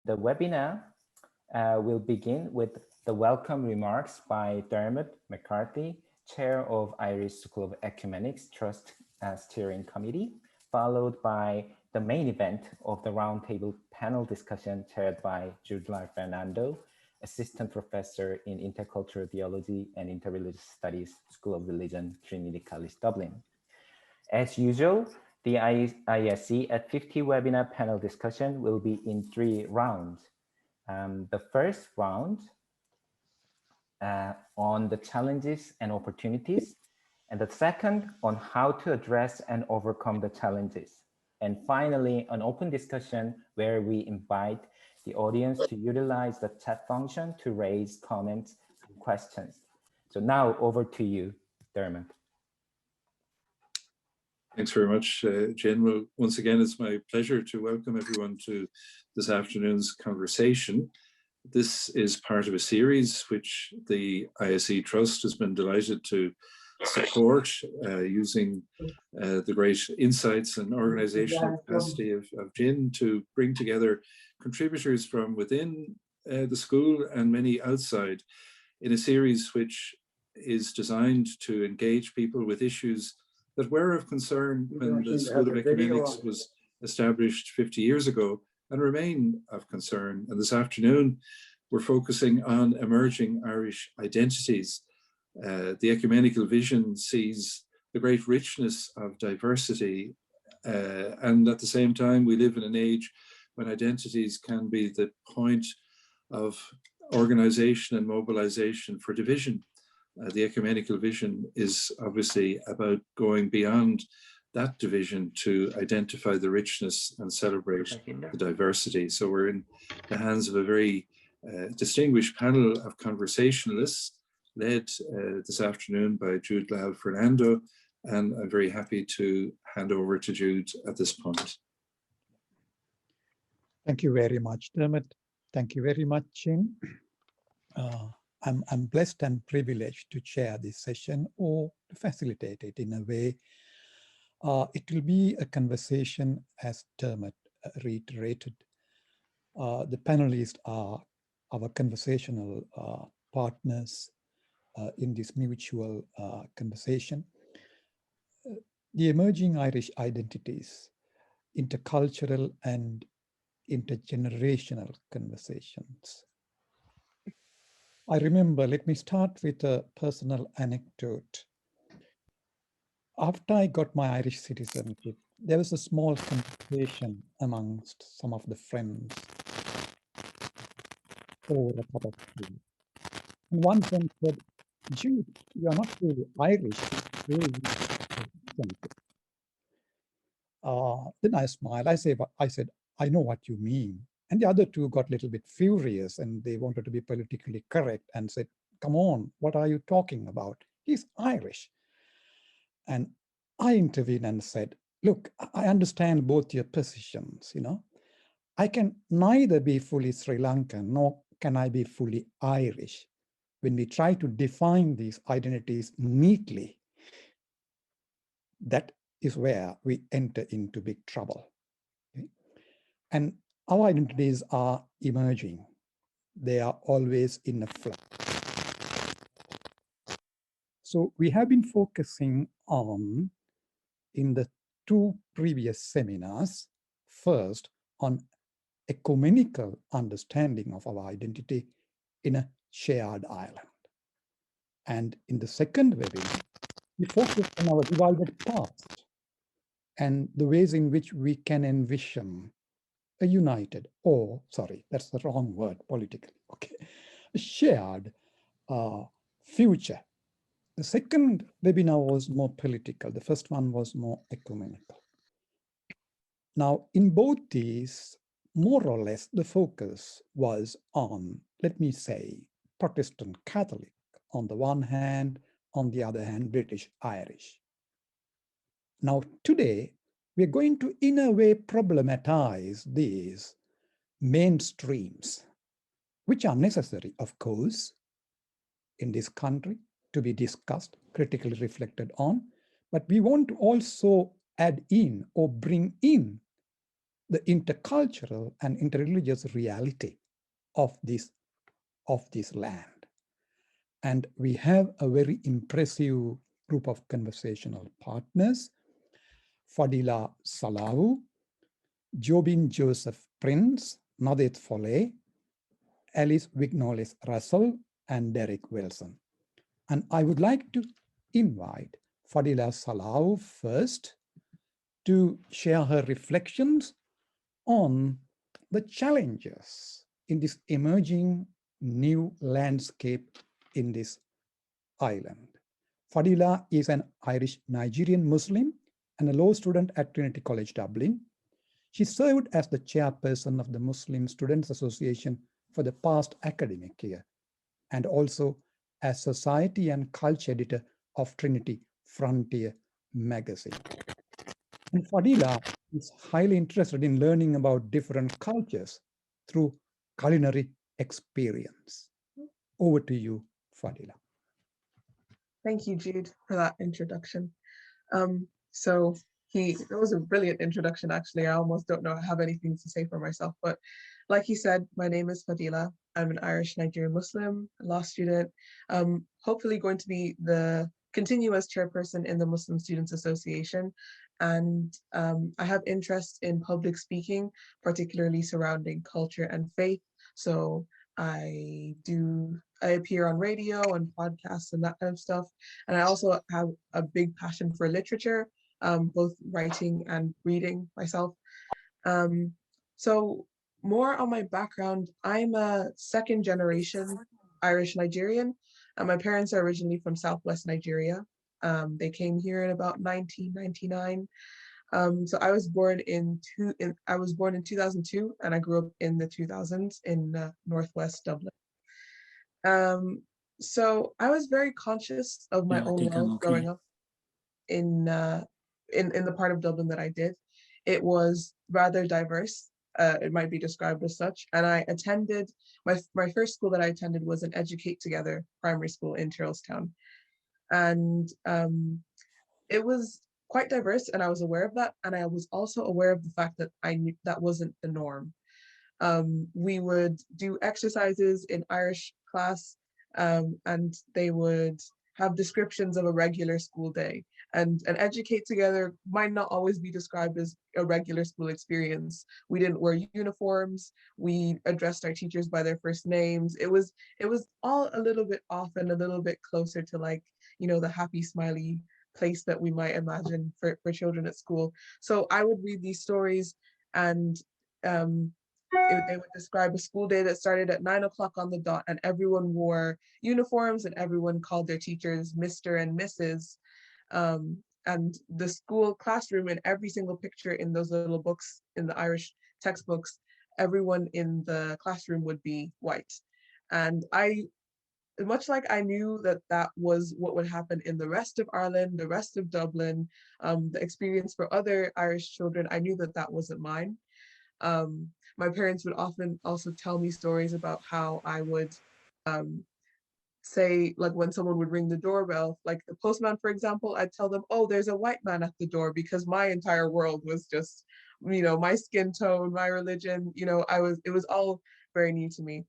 The webinar will begin with the welcome remarks by Dermot McCarthy, Chair of Irish School of Ecumenics Trust Steering Committee, followed by the main event of the roundtable panel discussion chaired by Judla Fernando, Assistant Professor in Intercultural Theology and Interreligious Studies, School of Religion, Trinity College, Dublin. As usual, the ISC at 50 webinar panel discussion will be in 3 rounds. The first round on the challenges and opportunities, and the second on how to address and overcome the challenges. And finally, an open discussion where we invite the audience to utilize the chat function to raise comments and questions. So now over to you, Dermot. Thanks very much, Jen. Well, once again, it's my pleasure to welcome everyone to this afternoon's conversation. This is part of a series which the ISE Trust has been delighted to support using the great insights and organizational capacity of Jen to bring together contributors from within the school and many outside in a series which is designed to engage people with issues that were of concern when the School of Ecumenics was established 50 years ago and remain of concern. And this afternoon, we're focusing on emerging Irish identities. The ecumenical vision sees the great richness of diversity. And at the same time, we live in an age when identities can be the point of organization and mobilization for division. The ecumenical vision is obviously about going beyond that division to identify the richness and celebrate the diversity. So we're in the hands of a very distinguished panel of conversationalists led this afternoon by Jude Fernando, and I'm very happy to hand over to Jude at this point. Thank you very much, Dermot. Thank you very much, Jim. I'm blessed and privileged to chair this session or to facilitate it in a way. It will be a conversation, as Dermot reiterated. The panelists are our conversational partners in this mutual conversation. The emerging Irish identities, intercultural and intergenerational conversations. I remember, let me start with a personal anecdote. After I got my Irish citizenship, there was a small conversation amongst some of the friends over a cup of tea. And one friend said, Jude, you are not really Irish. Then I smiled. I said, I know what you mean. And the other two got a little bit furious and they wanted to be politically correct and said, come on, what are you talking about? He's Irish. And I intervened and said, look, I understand both your positions, you know. I can neither be fully Sri Lankan nor can I be fully Irish. When we try to define these identities neatly, that is where we enter into big trouble. Okay? And our identities are emerging. They are always in a flux. So we have been focusing on, in the 2 previous seminars, first on ecumenical understanding of our identity in a shared island. And in the second webinar, we focused on our divided past and the ways in which we can envision a united, or, sorry, that's the wrong word politically, okay, a shared future. The second webinar was more political. The first one was more ecumenical. Now, in both these, more or less, the focus was on, let me say, Protestant Catholic on the one hand, on the other hand, British Irish. Now, today, we're going to, in a way, problematize these mainstreams, which are necessary, of course, in this country to be discussed, critically reflected on, but we want to also add in or bring in the intercultural and interreligious reality of this land. And we have a very impressive group of conversational partners: Fadila Salahu, Jobin Joseph Prince, Nadet Foley, Alice Vignoles Russell, and Derek Wilson. And I would like to invite Fadila Salahu first to share her reflections on the challenges in this emerging new landscape in this island. Fadila is an Irish Nigerian Muslim and a law student at Trinity College Dublin. She served as the chairperson of the Muslim Students Association for the past academic year, and also as society and culture editor of Trinity Frontier magazine. And Fadila is highly interested in learning about different cultures through culinary experience. Over to you, Fadila. Thank you, Jude, for that introduction. It was a brilliant introduction, actually. I almost don't know I have anything to say for myself, but like he said, my name is Fadila. I'm an Irish Nigerian Muslim law student, hopefully going to be the continuous chairperson in the Muslim Students Association. And I have interest in public speaking, particularly surrounding culture and faith. So I appear on radio and podcasts and that kind of stuff. And I also have a big passion for literature, both writing and reading myself. So more on my background, I'm a second generation Irish Nigerian. My parents are originally from Southwest Nigeria. They came here in about 1999. So I was born in 2002, and I grew up in the 2000s in Northwest Dublin. So I was very conscious of my own world growing up in the part of Dublin that I did. It was rather diverse. It might be described as such. And I attended, my first school that I attended was an Educate Together primary school in Charlestown. And it was quite diverse, and I was aware of that. And I was also aware of the fact that I knew that wasn't the norm. We would do exercises in Irish class, and they would have descriptions of a regular school day. And Educate Together might not always be described as a regular school experience. We didn't wear uniforms. We addressed our teachers by their first names. It was all a little bit off and a little bit closer to, like, the happy, smiley place that we might imagine for children at school. So I would read these stories, and they would describe a school day that started at 9 o'clock on the dot, and everyone wore uniforms and everyone called their teachers Mr. and Mrs. And the school classroom, in every single picture in those little books, in the Irish textbooks, everyone in the classroom would be white. And much like I knew that was what would happen in the rest of Ireland, the rest of Dublin, the experience for other Irish children, I knew that wasn't mine. My parents would often also tell me stories about how I would say, like, when someone would ring the doorbell, like the postman, for example, I'd tell them, oh, there's a white man at the door, because my entire world was just, my skin tone, my religion, it was all very new to me.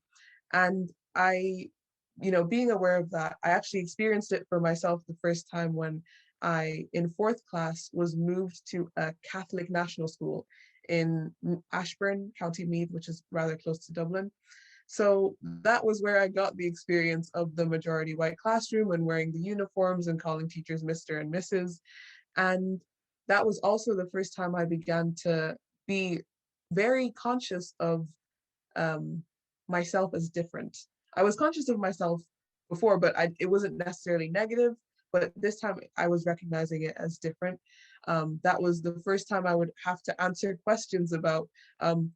And I, being aware of that, I actually experienced it for myself the first time when I, in fourth class, was moved to a Catholic national school in Ashburn, County Meath, which is rather close to Dublin. So that was where I got the experience of the majority white classroom and wearing the uniforms and calling teachers Mr. and Mrs. And that was also the first time I began to be very conscious of myself as different. I was conscious of myself before, but it wasn't necessarily negative. But this time I was recognizing it as different. That was the first time I would have to answer questions about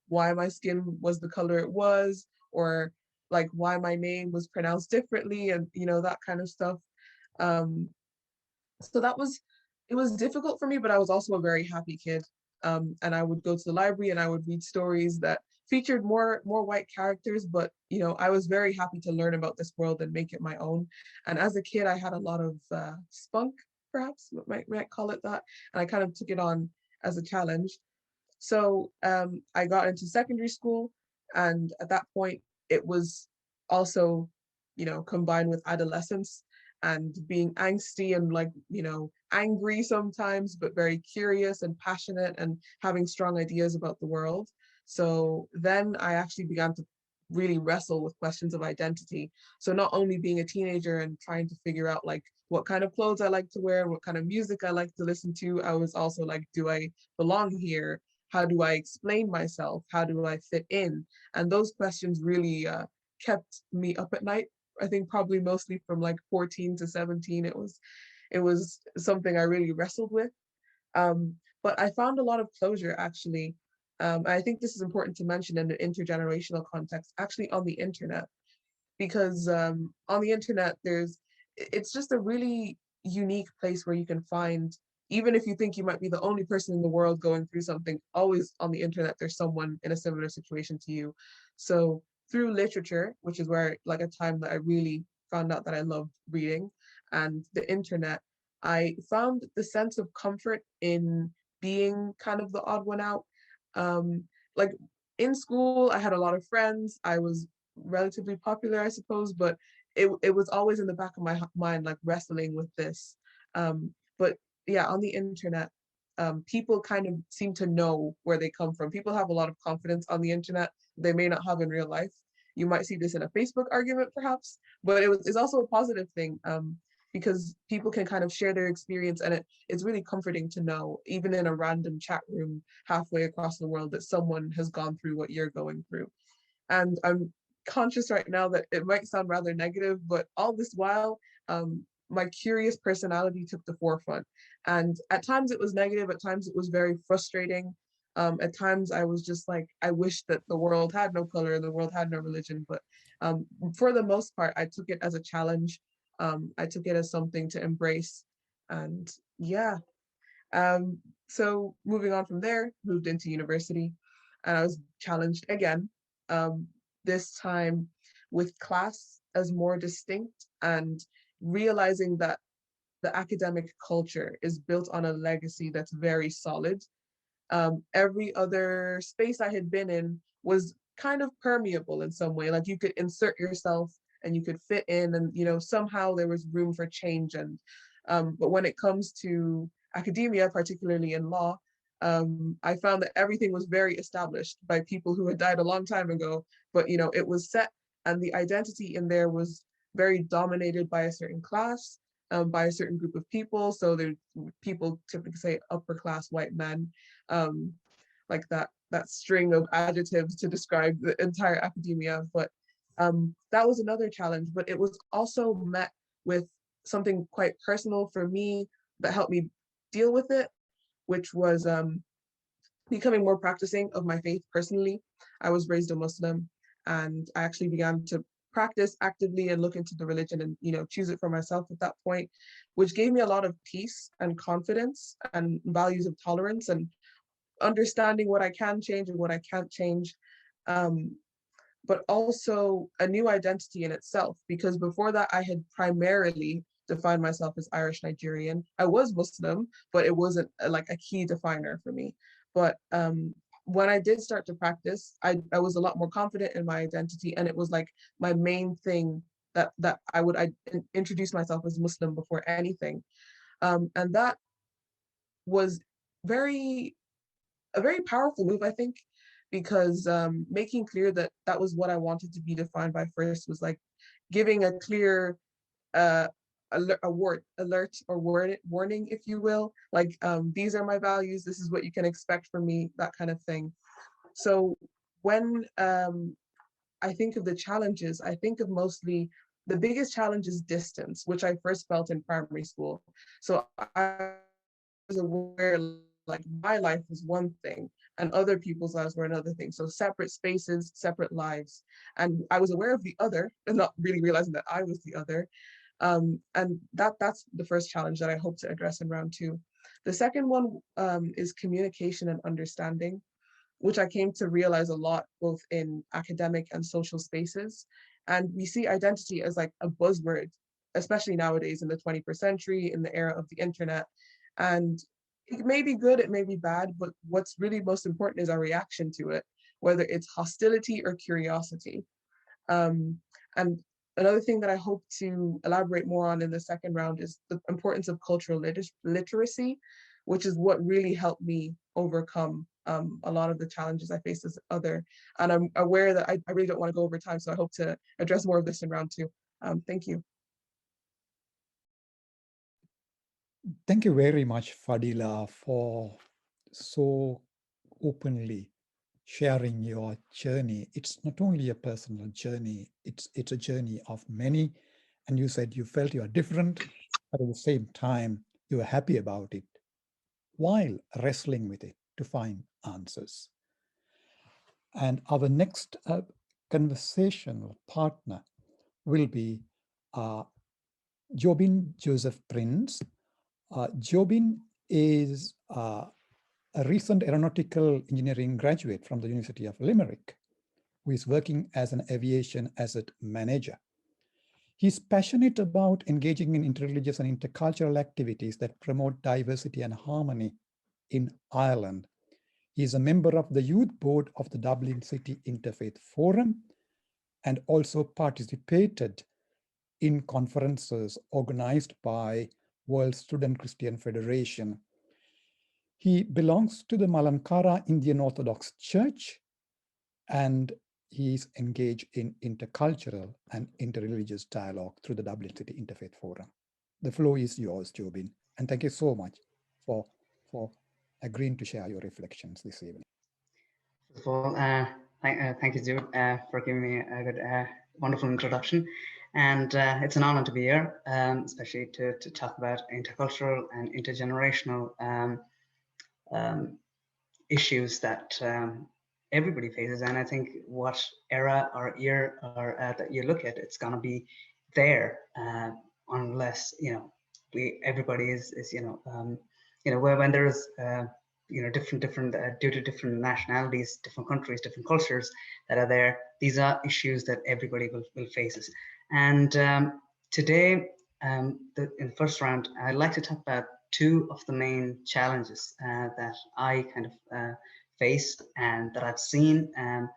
why my skin was the color it was, or like why my name was pronounced differently, and that kind of stuff. So it was difficult for me, but I was also a very happy kid. And I would go to the library and I would read stories that featured more white characters, but I was very happy to learn about this world and make it my own. And as a kid, I had a lot of spunk, perhaps might call it that, and I kind of took it on as a challenge. So I got into secondary school, and at that point, it was also, combined with adolescence and being angsty and like, angry sometimes, but very curious and passionate and having strong ideas about the world. So then I actually began to really wrestle with questions of identity. So not only being a teenager and trying to figure out like what kind of clothes I like to wear, what kind of music I like to listen to, I was also like, do I belong here? How do I explain myself? How do I fit in? And those questions really kept me up at night. I think probably mostly from like 14 to 17. It was something I really wrestled with. But I found a lot of closure actually. I think this is important to mention in an intergenerational context, actually on the internet, because on the internet, it's just a really unique place where you can find, even if you think you might be the only person in the world going through something, always on the internet, there's someone in a similar situation to you. So through literature, which is where like a time that I really found out that I loved reading, and the internet, I found the sense of comfort in being kind of the odd one out. Like in school, I had a lot of friends. I was relatively popular, I suppose, but it was always in the back of my mind, like wrestling with this. But yeah, on the internet, people kind of seem to know where they come from. People have a lot of confidence on the internet they may not have in real life. You might see this in a Facebook argument, perhaps, but it's also a positive thing. Because people can kind of share their experience, and it's really comforting to know, even in a random chat room halfway across the world, that someone has gone through what you're going through. And I'm conscious right now that it might sound rather negative, but all this while, my curious personality took the forefront. And at times it was negative, at times it was very frustrating. At times I was just like, I wish that the world had no color, the world had no religion. But for the most part, I took it as a challenge. I took it as something to embrace. And yeah, so moving on from there, moved into university, and I was challenged again, um, this time with class as more distinct, and realizing that the academic culture is built on a legacy that's very solid. Every other space I had been in was kind of permeable in some way. Like you could insert yourself and you could fit in, and somehow there was room for change. And but when it comes to academia, particularly in law, I found that everything was very established by people who had died a long time ago. But it was set, and the identity in there was very dominated by a certain class, by a certain group of people. So there, people typically say upper class white men, um, like that string of adjectives to describe the entire academia. But that was another challenge. But it was also met with something quite personal for me that helped me deal with it, which was becoming more practicing of my faith personally. I was raised a Muslim, and I actually began to practice actively and look into the religion and choose it for myself at that point, which gave me a lot of peace and confidence and values of tolerance and understanding what I can change and what I can't change. Um, but also a new identity in itself, because before that I had primarily defined myself as Irish Nigerian. I was Muslim, but it wasn't like a key definer for me. But when I did start to practice, I was a lot more confident in my identity, and it was like my main thing that I introduce myself as Muslim before anything. And that was very a very powerful move, I think, because making clear that that was what I wanted to be defined by first was like giving a clear uh, alert or warning, if you will, like these are my values, this is what you can expect from me, that kind of thing. So when I think of the challenges, I think of mostly the biggest challenge is distance, which I first felt in primary school. So I was aware like my life was one thing and other people's lives were another thing. So separate spaces, separate lives. And I was aware of the other and not really realizing that I was the other. And that's the first challenge that I hope to address in round two. The second one is communication and understanding, which I came to realize a lot, both in academic and social spaces. And we see identity as like a buzzword, especially nowadays in the 21st century, in the era of the internet. And it may be good, it may be bad, but what's really most important is our reaction to it, whether it's hostility or curiosity. And another thing that I hope to elaborate more on in the second round is the importance of cultural literacy, which is what really helped me overcome a lot of the challenges I face as other. And I'm aware that I really don't want to go over time, so I hope to address more of this in round two. Thank you. Thank you very much, Fadila, for so openly sharing your journey. It's not only a personal journey, it's a journey of many. And you said you felt you are different, but at the same time, you are happy about it while wrestling with it to find answers. And our next conversational partner will be Jobin Joseph Prince. Jobin is a recent aeronautical engineering graduate from the University of Limerick, who is working as an aviation asset manager. He's passionate about engaging in interreligious and intercultural activities that promote diversity and harmony in Ireland. He is a member of the youth board of the Dublin City Interfaith Forum and also participated in conferences organized by World Student Christian Federation. He belongs to the Malankara Indian Orthodox Church, and he's engaged in intercultural and interreligious dialogue through the Dublin City Interfaith Forum. The floor is yours, Jobin, and thank you so much for agreeing to share your reflections this evening. First of all, thank you, Jude, for giving me a good, wonderful introduction. And it's an honor to be here, especially to talk about intercultural and intergenerational issues that everybody faces. And I think what era or year or that you look at, it's going to be there unless everybody is when there's different due to different nationalities, different countries, different cultures that are there. These are issues that everybody will face. And today, in the first round, I'd like to talk about two of the main challenges that I kind of face and that I've seen. Like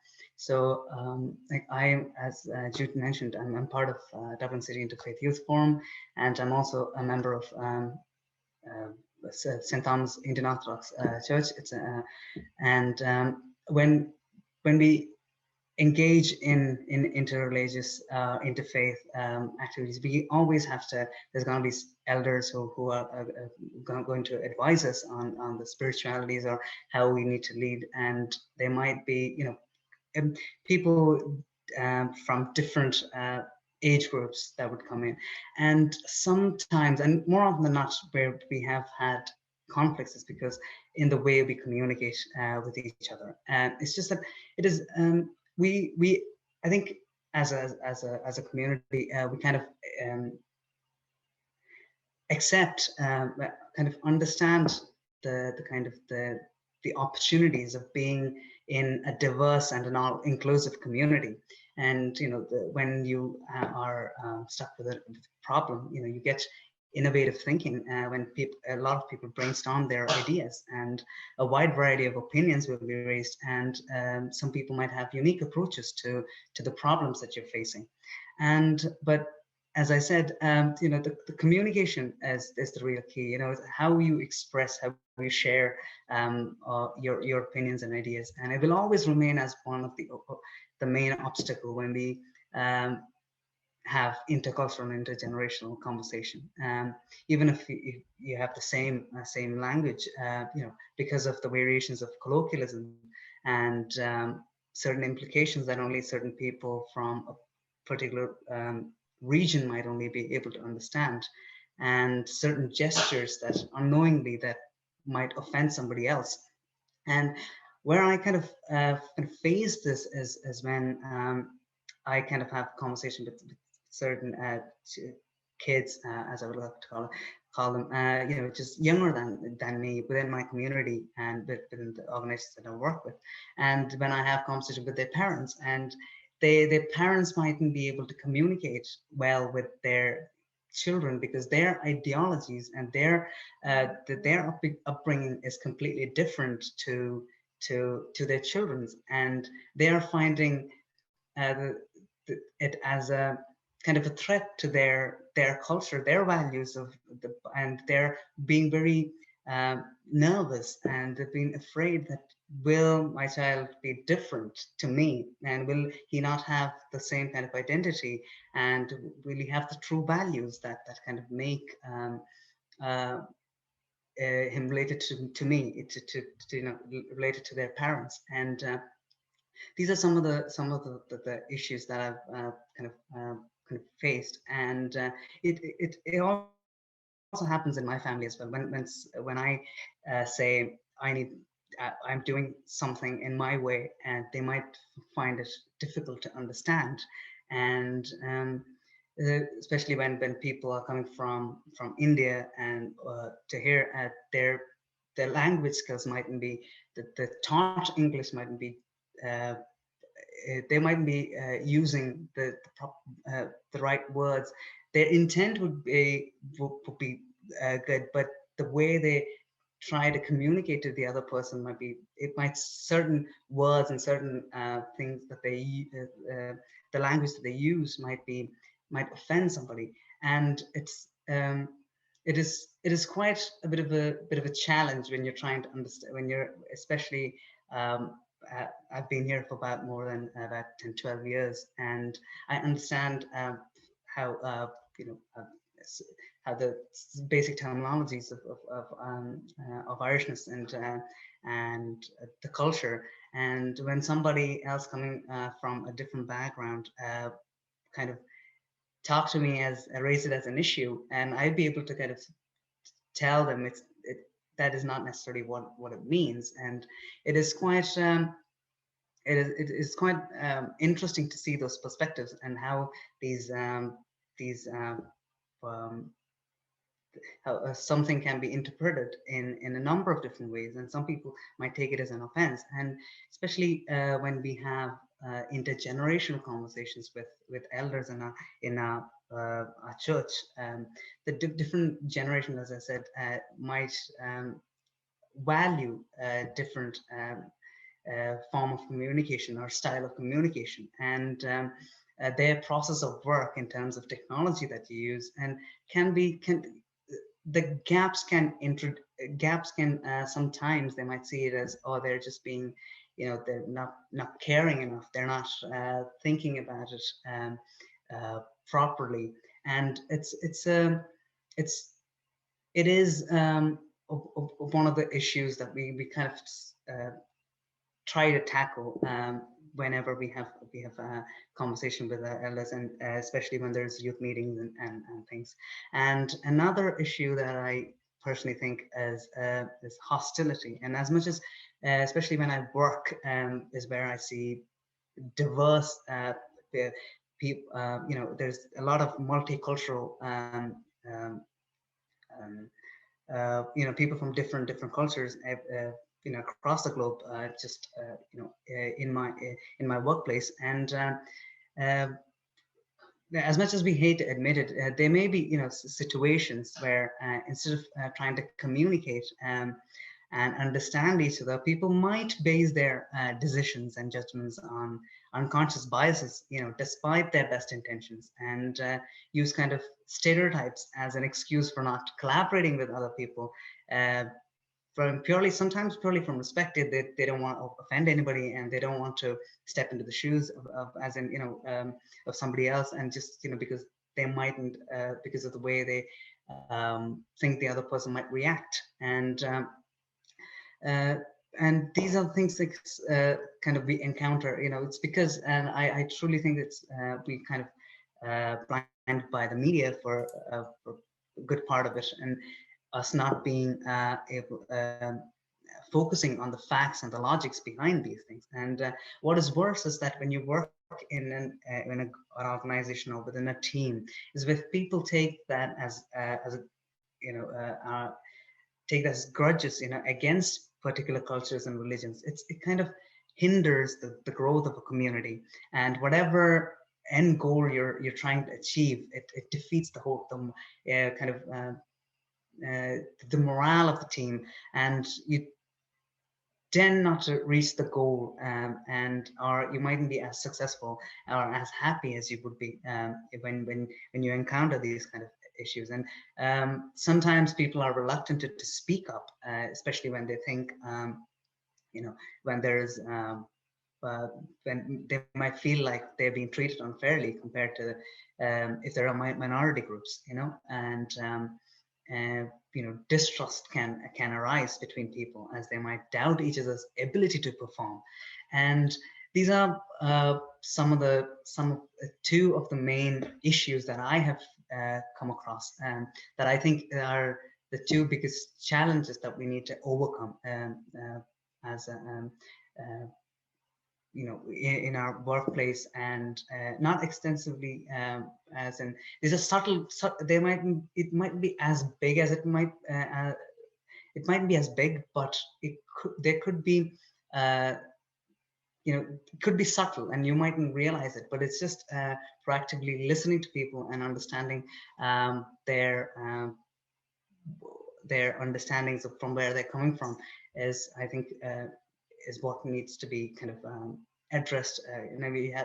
as Jude mentioned, I'm part of Dublin City Interfaith Youth Forum, and I'm also a member of St. Thomas Indian Orthodox Church. It's when we engage in interreligious, interfaith activities, we always have to. There's going to be elders who are going to advise us on the spiritualities or how we need to lead, and they might be people from different age groups that would come in, and sometimes, and more often than not, where we have had conflicts is because in the way we communicate with each other. And it's just that it is I think as a community we kind of accept kind of understand the opportunities of being in a diverse and an all inclusive community. And when you are stuck with a problem, you get innovative thinking when a lot of people brainstorm their ideas, and a wide variety of opinions will be raised, and some people might have unique approaches to the problems that you're facing. But as I said, the communication is the real key. How you express, how you share your opinions and ideas, and it will always remain as one of the main obstacle when we have intercultural and intergenerational conversation. Even if you have the same language, because of the variations of colloquialism and certain implications that only certain people from a particular region might only be able to understand, and certain gestures that unknowingly that might offend somebody else. And where I kind of face this is when I kind of have conversation with certain kids, as I would like to call them, just younger than me within my community and within the organizations that I work with. And when I have conversation with their parents, and their parents mightn't be able to communicate well with their children, because their ideologies and their upbringing is completely different to their children's, and they are finding it as a kind of a threat to their culture, their values and they're being very nervous, and they've been afraid that, will my child be different to me, and will he not have the same kind of identity, and will he have the true values that kind of make him related to me, to related to their parents. And these are some of the issues that I've kind of faced, and it also happens in my family as well. When I say I'm doing something in my way, and they might find it difficult to understand, and especially when people are coming from India, and to hear their language skills mightn't be, the taught English mightn't be, they might be using the right words. Their intent would be good, but the way they try to communicate to the other person might certain words and certain things that they the language that they use might offend somebody, and it is quite a bit of a challenge when you're trying to understand, when you're especially I've been here for about more than about 10-12 years, and I understand how how the basic terminologies of Irishness and the culture. And when somebody else coming from a different background kind of talk to me raise it as an issue, and I'd be able to kind of tell them that is not necessarily what it means. And it is quite it is quite interesting to see those perspectives, and how how something can be interpreted in a number of different ways, and some people might take it as an offense. And especially when we have intergenerational conversations with elders in our church, the different generations, as I said, might value different form of communication or style of communication, and their process of work in terms of technology that you use, and the gaps can sometimes they might see it as, oh, they're just being, they're not caring enough, they're not thinking about it properly. And it is one of the issues that we kind of try to tackle whenever we have a conversation with the elders, and especially when there's youth meetings and things. And another issue that I personally think is hostility. And as much as, especially when I work, is where I see diverse people. There's a lot of multicultural people from different cultures across the globe, just in my workplace. And as much as we hate to admit it, there may be situations where instead of trying to communicate and understand each other, people might base their decisions and judgments on unconscious biases, despite their best intentions, and use kind of stereotypes as an excuse for not collaborating with other people, sometimes purely from respect. They don't want to offend anybody, and they don't want to step into the shoes of somebody else, and just because they mightn't, because of the way they think the other person might react. And these are things that kind of we encounter. It's because, and I truly think it's we kind of blinded by the media for a good part of it, and us not being focusing on the facts and the logics behind these things. And what is worse is that when you work in an organization or within a team, is with people take that as take that as grudges, against particular cultures and religions. It kind of hinders the growth of a community, and whatever end goal you're trying to achieve, it defeats the whole the morale of the team, and you tend not to reach the goal, or you mightn't be as successful or as happy as you would be when you encounter these kind of issues. And sometimes people are reluctant to speak up, especially when they think, when there's when they might feel like they're being treated unfairly compared to if there are minority groups, and distrust can arise between people, as they might doubt each other's ability to perform. And these are two of the main issues that I have come across, that I think are the two biggest challenges that we need to overcome as in our workplace, and not extensively, as in there's a subtle, it might be as big as it might be as big, but there could be it could be subtle and you mightn't realize it, but it's just proactively listening to people and understanding their understandings of from where they're coming from is, I think, is what needs to be kind of addressed.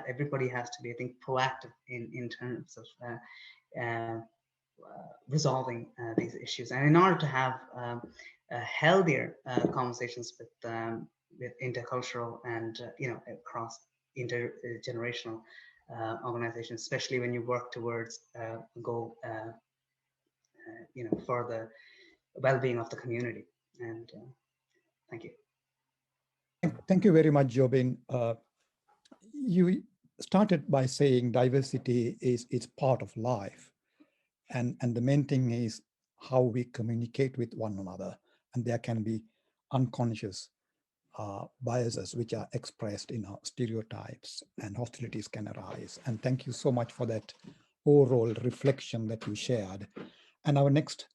Everybody has to be, I think, proactive in terms of resolving these issues. And in order to have healthier conversations with intercultural and across intergenerational organizations, especially when you work towards a goal, for the well-being of the community. And thank you. Thank you very much, Jobin. You started by saying diversity is part of life. And the main thing is how we communicate with one another. And there can be unconscious biases which are expressed in our stereotypes, and hostilities can arise. And thank you so much for that overall reflection that you shared. And our next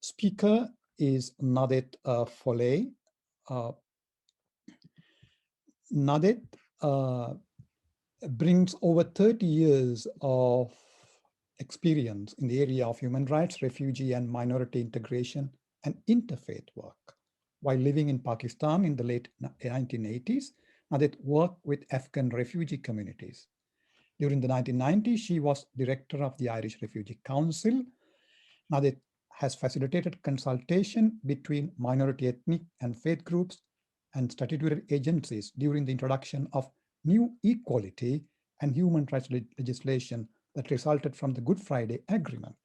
speaker is Nadet Foley. Nadet brings over 30 years of experience in the area of human rights, refugee and minority integration, and interfaith work. While living in Pakistan in the late 1980s, Nadet worked with Afghan refugee communities. During the 1990s, she was director of the Irish Refugee Council. Nadet has facilitated consultation between minority ethnic and faith groups and statutory agencies during the introduction of new equality and human rights legislation that resulted from the Good Friday Agreement.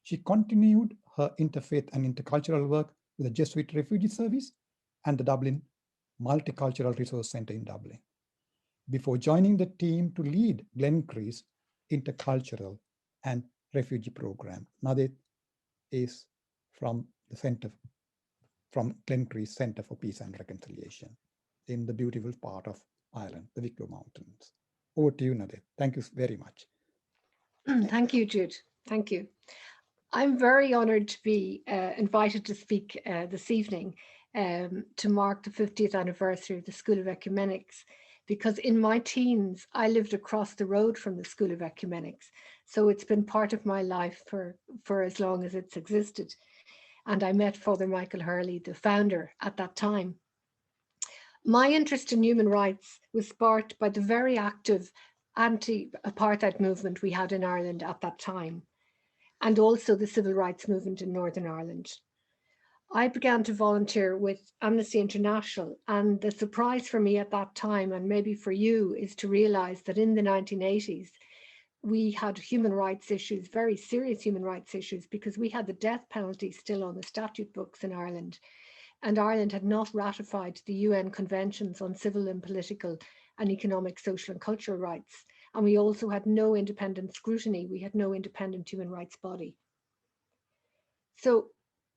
She continued her interfaith and intercultural work with the Jesuit Refugee Service and the Dublin Multicultural Resource Centre in Dublin, before joining the team to lead Glencree's Intercultural and Refugee Program. Nadet is from Glencree's Centre for Peace and Reconciliation in the beautiful part of Ireland, the Wicklow Mountains. Over to you, Nadet. Thank you very much. Thank you, Jude. Thank you. I'm very honoured to be invited to speak this evening to mark the 50th anniversary of the School of Ecumenics, because in my teens, I lived across the road from the School of Ecumenics. So it's been part of my life for as long as it's existed. And I met Father Michael Hurley, the founder, at that time. My interest in human rights was sparked by the very active anti-apartheid movement we had in Ireland at that time, and also the civil rights movement in Northern Ireland. I began to volunteer with Amnesty International, and the surprise for me at that time, and maybe for you, is to realise that in the 1980s, we had human rights issues, very serious human rights issues, because we had the death penalty still on the statute books in Ireland, and Ireland had not ratified the UN conventions on civil and political and economic, social and cultural rights. And we also had no independent scrutiny. We had no independent human rights body. So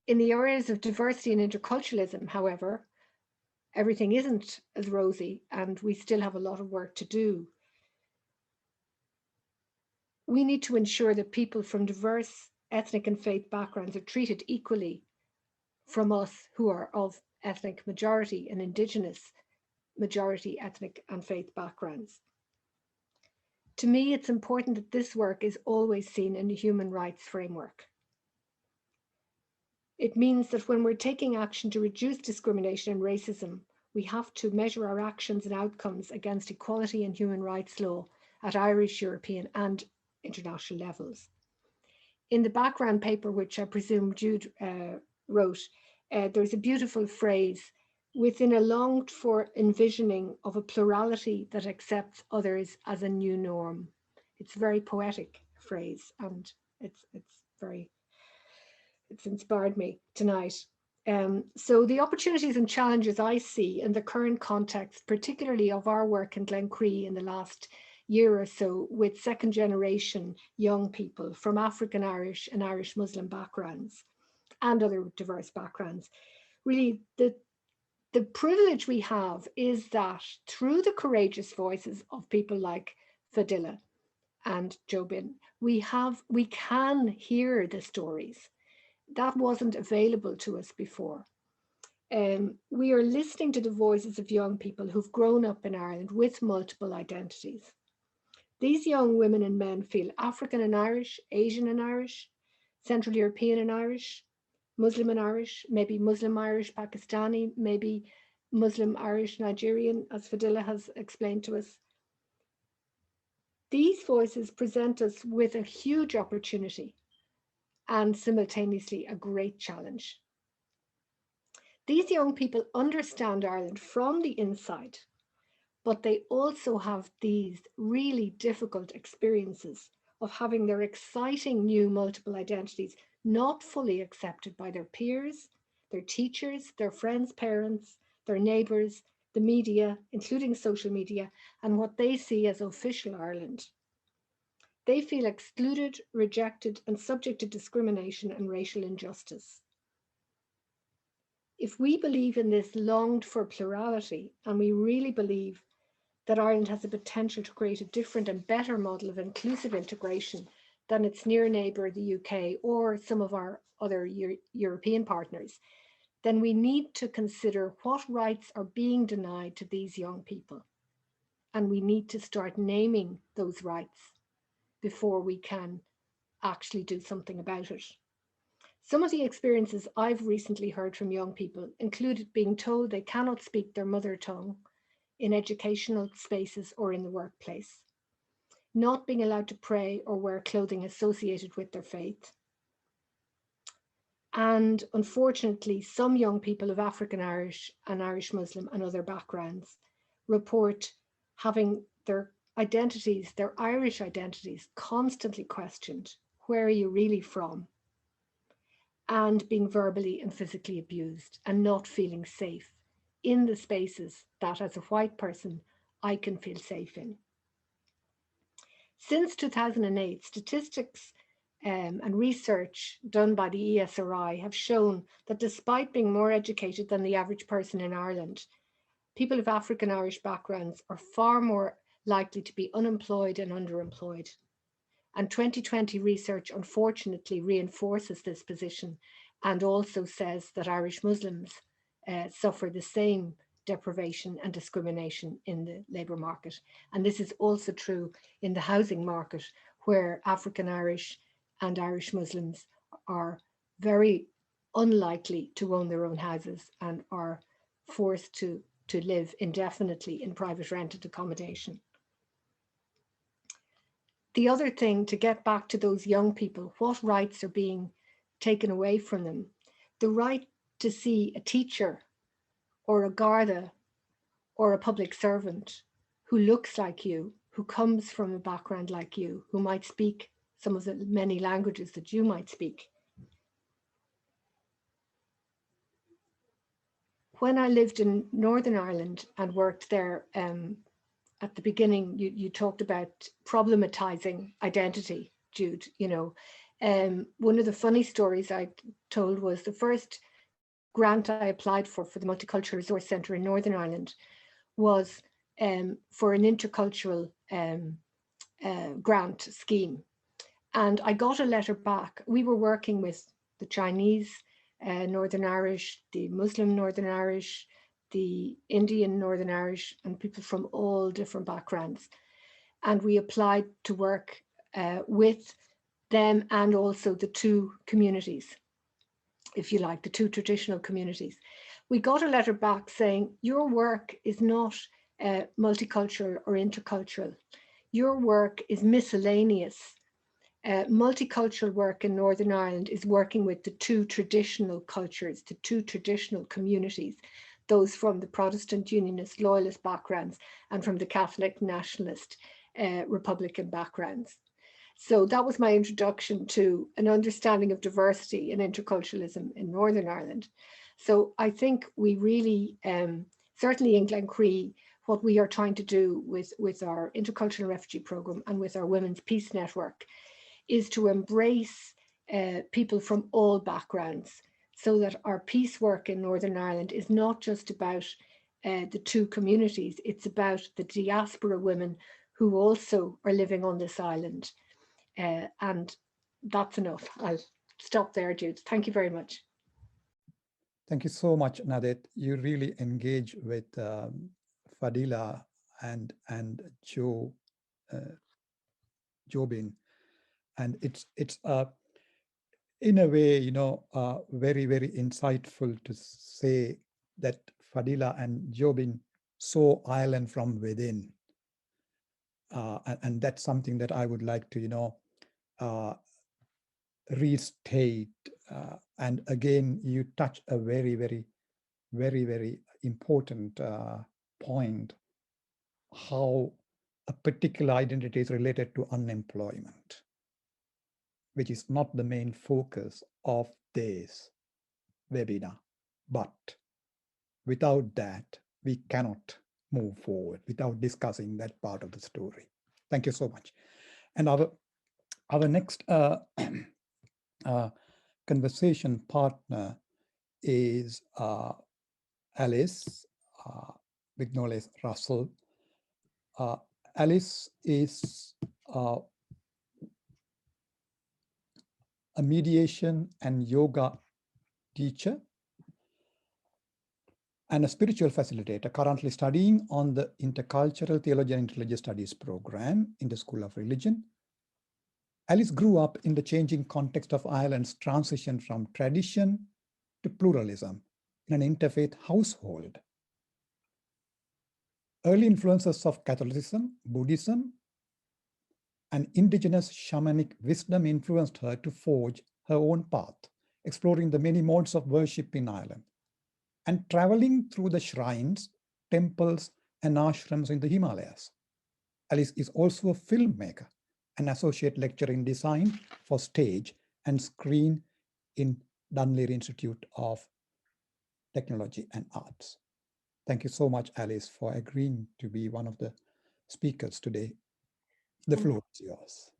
in the areas of diversity and interculturalism, however, everything isn't as rosy, and we still have a lot of work to do. We need to ensure that people from diverse ethnic and faith backgrounds are treated equally from us who are of ethnic majority and indigenous majority ethnic and faith backgrounds. To me, it's important that this work is always seen in a human rights framework. It means that when we're taking action to reduce discrimination and racism, we have to measure our actions and outcomes against equality and human rights law at Irish, European, and international levels. In the background paper, which I presume Jude wrote, there's a beautiful phrase, within a longed for envisioning of a plurality that accepts others as a new norm. It's a very poetic phrase, and it's inspired me tonight. So the opportunities and challenges I see in the current context, particularly of our work in Glencree in the last year or so with second generation young people from African Irish and Irish Muslim backgrounds and other diverse backgrounds, really the privilege we have is that through the courageous voices of people like Fadila and Jobin, we can hear the stories. That wasn't available to us before. We are listening to the voices of young people who've grown up in Ireland with multiple identities. These young women and men feel African and Irish, Asian and Irish, Central European and Irish, Muslim and Irish, maybe Muslim Irish Pakistani, maybe Muslim Irish Nigerian, as Fadila has explained to us. These voices present us with a huge opportunity and simultaneously a great challenge. These young people understand Ireland from the inside, but they also have these really difficult experiences of having their exciting new multiple identities not fully accepted by their peers, their teachers, their friends' parents, their neighbours, the media, including social media, and what they see as official Ireland. They feel excluded, rejected, and subject to discrimination and racial injustice. If we believe in this longed for plurality, and we really believe that Ireland has the potential to create a different and better model of inclusive integration than its near neighbour, the UK, or some of our other European partners, then we need to consider what rights are being denied to these young people. And we need to start naming those rights before we can actually do something about it. Some of the experiences I've recently heard from young people included being told they cannot speak their mother tongue in educational spaces or in the workplace, not being allowed to pray or wear clothing associated with their faith. And unfortunately, some young people of African Irish and Irish Muslim and other backgrounds report having their identities, their Irish identities, constantly questioned. Where are you really from? And being verbally and physically abused and not feeling safe in the spaces that as a white person, I can feel safe in. Since 2008, statistics and research done by the ESRI have shown that despite being more educated than the average person in Ireland, people of African Irish backgrounds are far more likely to be unemployed and underemployed. And 2020 research unfortunately reinforces this position and also says that Irish Muslims suffer the same deprivation and discrimination in the labour market. And this is also true in the housing market, where African Irish and Irish Muslims are very unlikely to own their own houses and are forced to live indefinitely in private rented accommodation. The other thing, to get back to those young people, what rights are being taken away from them? The right to see a teacher or a Garda or a public servant who looks like you, who comes from a background like you, who might speak some of the many languages that you might speak. When I lived in Northern Ireland and worked there, at the beginning, you talked about problematizing identity, Jude. You know, one of the funny stories I told was the first grant I applied for the Multicultural Resource Centre in Northern Ireland was for an intercultural grant scheme. And I got a letter back. We were working with the Chinese Northern Irish, the Muslim Northern Irish, the Indian Northern Irish, and people from all different backgrounds. and we applied to work with them and also the two communities, if you like, the two traditional communities. We got a letter back saying, your work is not multicultural or intercultural. Your work is miscellaneous. Multicultural work in Northern Ireland is working with the two traditional cultures, the two traditional communities, those from the Protestant Unionist Loyalist backgrounds and from the Catholic Nationalist Republican backgrounds. So that was my introduction to an understanding of diversity and interculturalism in Northern Ireland. So I think we really, certainly in Glencree, what we are trying to do with our intercultural refugee program and with our Women's Peace Network is to embrace people from all backgrounds, so that our peace work in Northern Ireland is not just about the two communities, it's about the diaspora women who also are living on this island. And that's enough. I'll stop there, Jude. Thank you very much. Thank you so much, Nadit. You really engage with Fadila and Jobin, and it's in a way, you know, very, very insightful to say that Fadila and Jobin saw Ireland from within, and that's something that I would like to, you know, restate. And again, you touch a very, very, very, very important point, how a particular identity is related to unemployment, which is not the main focus of this webinar. But without that, we cannot move forward without discussing that part of the story. Thank you so much. And our next conversation partner is Alice Vignoles Russell. Alice is a mediation and yoga teacher and a spiritual facilitator, currently studying on the Intercultural Theology and Interreligious Studies program in the School of Religion. Alice grew up in the changing context of Ireland's transition from tradition to pluralism in an interfaith household. Early influences of Catholicism, Buddhism, and indigenous shamanic wisdom influenced her to forge her own path, exploring the many modes of worship in Ireland and traveling through the shrines, temples, and ashrams in the Himalayas. Alice is also a filmmaker, an associate lecturer in design for stage and screen in Dunleary Institute of Technology and Arts. Thank you so much, Alice, for agreeing to be one of the speakers today. The floor is yours.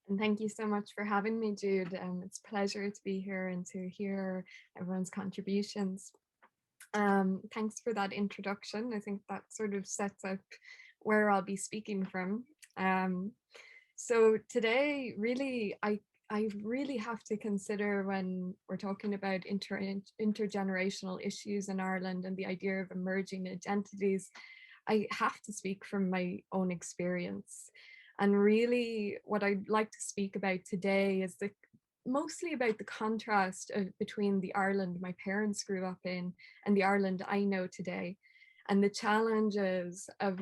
And thank you so much for having me, Jude. It's a pleasure to be here and to hear everyone's contributions. Thanks for that introduction. I think that sort of sets up where I'll be speaking from. So today, really, I really have to consider, when we're talking about intergenerational issues in Ireland and the idea of emerging identities, I have to speak from my own experience. And really what I'd like to speak about today is mostly about the contrast between the Ireland my parents grew up in and the Ireland I know today, and the challenges of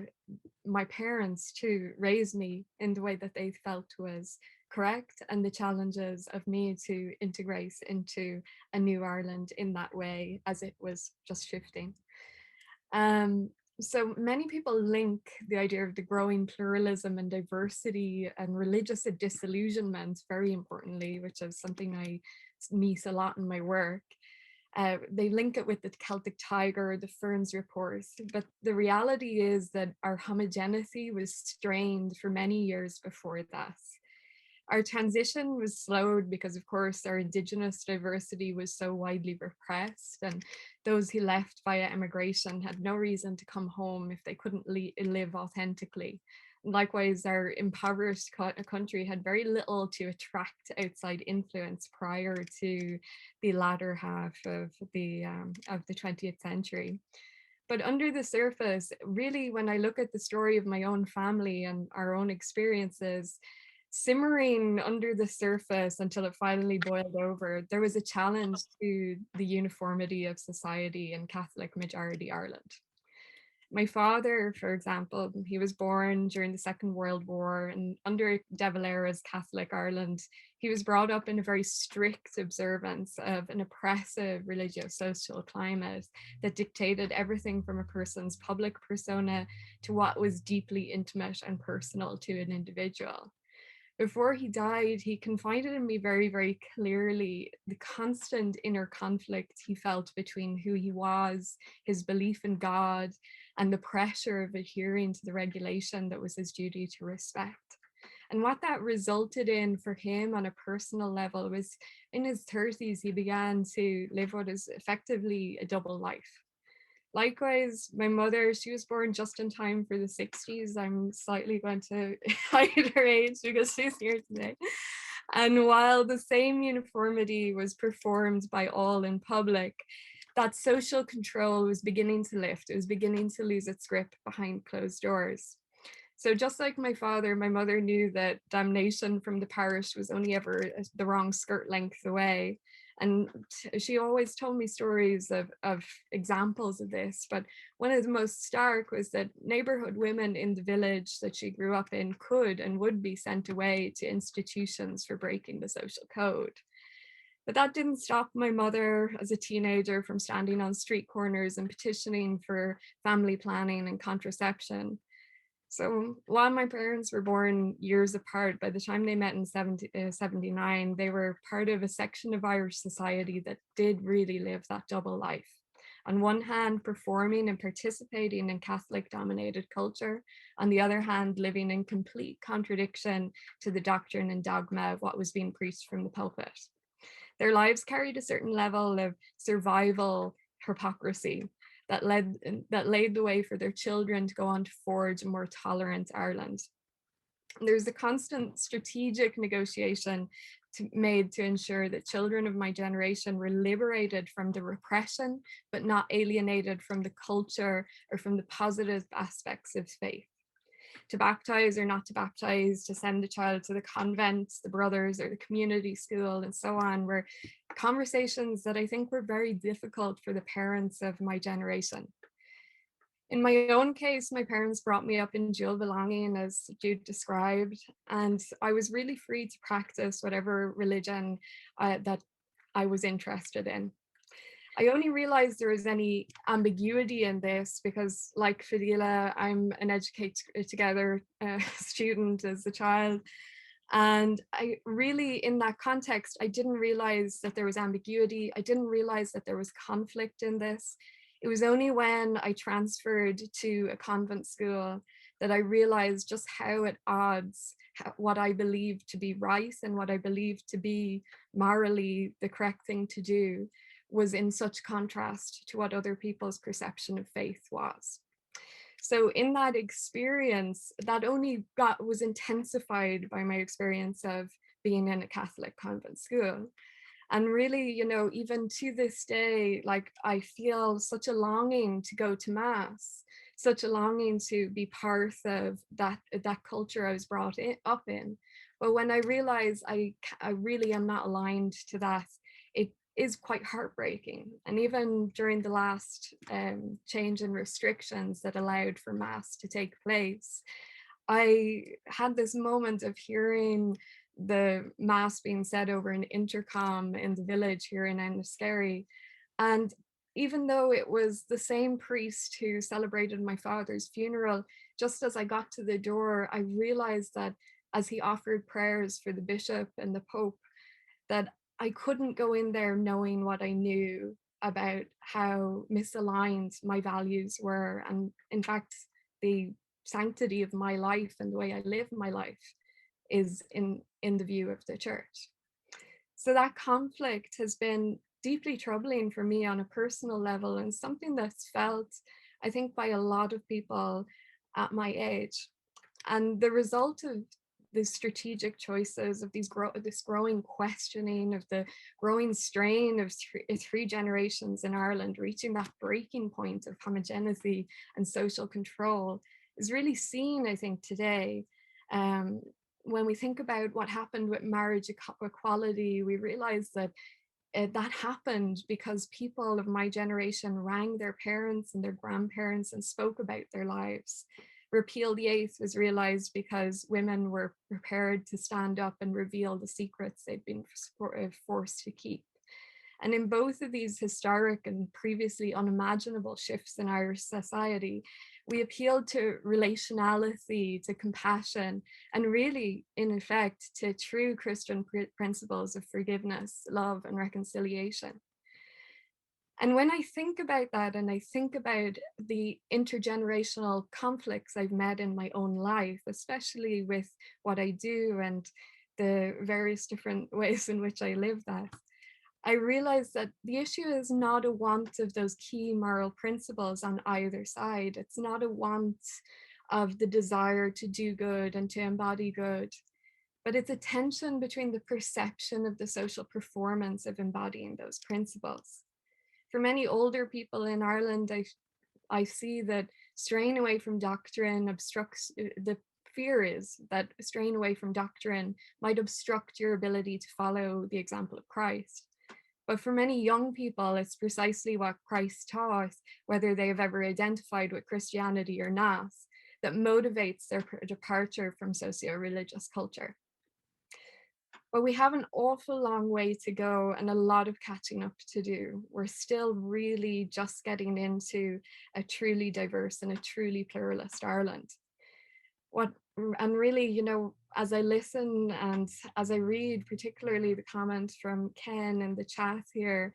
my parents to raise me in the way that they felt was correct, and the challenges of me to integrate into a new Ireland in that way as it was just shifting. So many people link the idea of the growing pluralism and diversity and religious disillusionment, very importantly, which is something I meet a lot in my work. They link it with the Celtic Tiger, the Ferns Report, but the reality is that our homogeneity was strained for many years before that. Our transition was slowed because, of course, our Indigenous diversity was so widely repressed, and those who left via immigration had no reason to come home if they couldn't live authentically. Likewise, our impoverished country had very little to attract outside influence prior to the latter half of the 20th century. But under the surface, really, when I look at the story of my own family and our own experiences, simmering under the surface until it finally boiled over, there was a challenge to the uniformity of society in Catholic majority Ireland. My father, for example, he was born during the Second World War, and under De Valera's Catholic Ireland, he was brought up in a very strict observance of an oppressive religious social climate that dictated everything from a person's public persona to what was deeply intimate and personal to an individual. Before he died, he confided in me very, very clearly the constant inner conflict he felt between who he was, his belief in God, and the pressure of adhering to the regulation that was his duty to respect. And what that resulted in for him on a personal level was, in his 30s, he began to live what is effectively a double life. Likewise, my mother, she was born just in time for the 60s. I'm slightly going to hide her age because she's here today. And while the same uniformity was performed by all in public, that social control was beginning to lift. It was beginning to lose its grip behind closed doors. So just like my father, my mother knew that damnation from the parish was only ever the wrong skirt length away. And she always told me stories of examples of this, but one of the most stark was that neighborhood women in the village that she grew up in could and would be sent away to institutions for breaking the social code. But that didn't stop my mother as a teenager from standing on street corners and petitioning for family planning and contraception. So while my parents were born years apart, by the time they met in 79, they were part of a section of Irish society that did really live that double life. On one hand, performing and participating in Catholic-dominated culture, on the other hand, living in complete contradiction to the doctrine and dogma of what was being preached from the pulpit. Their lives carried a certain level of survival hypocrisy that laid the way for their children to go on to forge a more tolerant Ireland. There's a constant strategic negotiation made to ensure that children of my generation were liberated from the repression, but not alienated from the culture or from the positive aspects of faith. To baptize or not to baptize, to send the child to the convent, the brothers, or the community school, and so on, were conversations that I think were very difficult for the parents of my generation. In my own case, my parents brought me up in dual belonging, as Jude described, and I was really free to practice whatever religion that I was interested in. I only realized there was any ambiguity in this because, like Fadila, I'm an Educate Together student as a child. And I really, in that context, I didn't realize that there was ambiguity. I didn't realize that there was conflict in this. It was only when I transferred to a convent school that I realized just how at odds what I believed to be right and what I believed to be morally the correct thing to do was in such contrast to what other people's perception of faith was. So in that experience, that only was intensified by my experience of being in a Catholic convent school. And really, you know, even to this day, like I feel such a longing to go to Mass, such a longing to be part of that culture I was brought up in. But when I realize I really am not aligned to that, it is quite heartbreaking. And even during the last change in restrictions that allowed for Mass to take place, I had this moment of hearing the Mass being said over an intercom in the village here in Enniskerry. And even though it was the same priest who celebrated my father's funeral, just as I got to the door, I realized that as he offered prayers for the bishop and the Pope, that I couldn't go in there knowing what I knew about how misaligned my values were. And in fact, the sanctity of my life and the way I live my life is in the view of the church. So that conflict has been deeply troubling for me on a personal level, and something that's felt, I think, by a lot of people at my age. And the result of the strategic choices of this growing questioning of the growing strain of three generations in Ireland, reaching that breaking point of homogeneity and social control is really seen, I think, today. When we think about what happened with marriage equality, we realize that that happened because people of my generation rang their parents and their grandparents and spoke about their lives. Repeal the Eighth was realized because women were prepared to stand up and reveal the secrets they'd been forced to keep. And in both of these historic and previously unimaginable shifts in Irish society, we appealed to relationality, to compassion, and really, in effect, to true Christian principles of forgiveness, love, and reconciliation. And when I think about that, and I think about the intergenerational conflicts I've met in my own life, especially with what I do and the various different ways in which I live that, I realized that the issue is not a want of those key moral principles on either side. It's not a want of the desire to do good and to embody good, but it's a tension between the perception of the social performance of embodying those principles. For many older people in Ireland, I see that straying away from doctrine obstructs, the fear is that straying away from doctrine might obstruct your ability to follow the example of Christ. But for many young people, it's precisely what Christ taught, whether they have ever identified with Christianity or not, that motivates their departure from socio-religious culture. But we have an awful long way to go and a lot of catching up to do. We're still really just getting into a truly diverse and a truly pluralist Ireland. And really, you know, as I listen and as I read, particularly the comments from Ken in the chat here,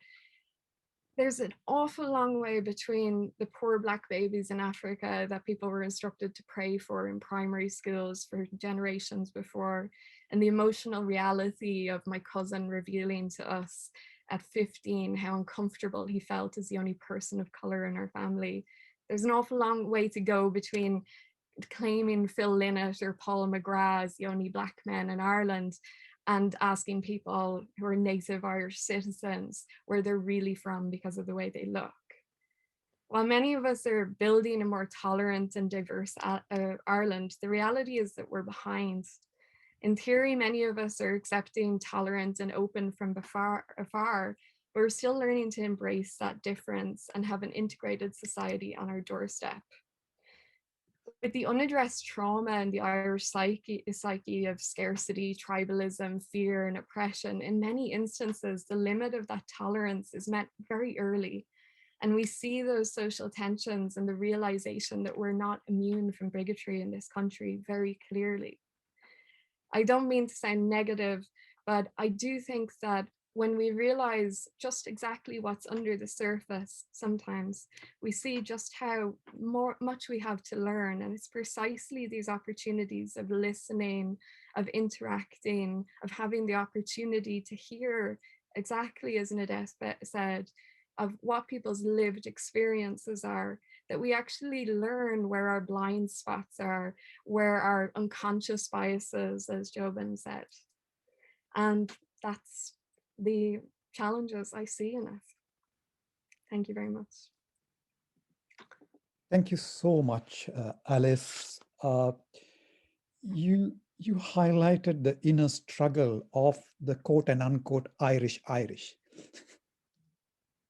there's an awful long way between the poor Black babies in Africa that people were instructed to pray for in primary schools for generations before, and the emotional reality of my cousin revealing to us at 15 how uncomfortable he felt as the only person of color in our family. There's an awful long way to go between claiming Phil Lynott or Paul McGrath as the only Black men in Ireland and asking people who are native Irish citizens where they're really from because of the way they look. While many of us are building a more tolerant and diverse Ireland, the reality is that we're behind. In theory, many of us are accepting, tolerant, and open from afar, but we're still learning to embrace that difference and have an integrated society on our doorstep. With the unaddressed trauma and the Irish psyche of scarcity, tribalism, fear, and oppression, in many instances, the limit of that tolerance is met very early. And we see those social tensions and the realization that we're not immune from bigotry in this country very clearly. I don't mean to sound negative, but I do think that when we realize just exactly what's under the surface, sometimes we see just how much we have to learn. And it's precisely these opportunities of listening, of interacting, of having the opportunity to hear exactly as Nadette said, of what people's lived experiences are, that we actually learn where our blind spots are, where our unconscious biases, as Jobin said. And that's the challenges I see in it. Thank you very much. Thank you so much, Alice. You highlighted the inner struggle of the quote and unquote Irish.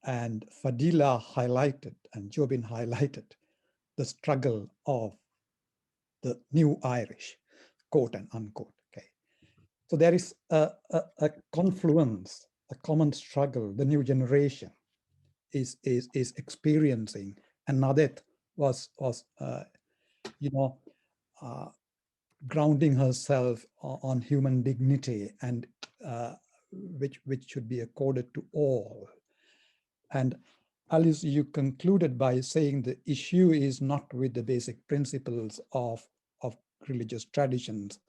And Fadila highlighted and Jobin highlighted the struggle of the new Irish, quote and unquote. Okay, so there is a confluence, a common struggle. The new generation is experiencing, and Nadette was grounding herself on human dignity and which should be accorded to all. And Alice, you concluded by saying the issue is not with the basic principles of religious traditions,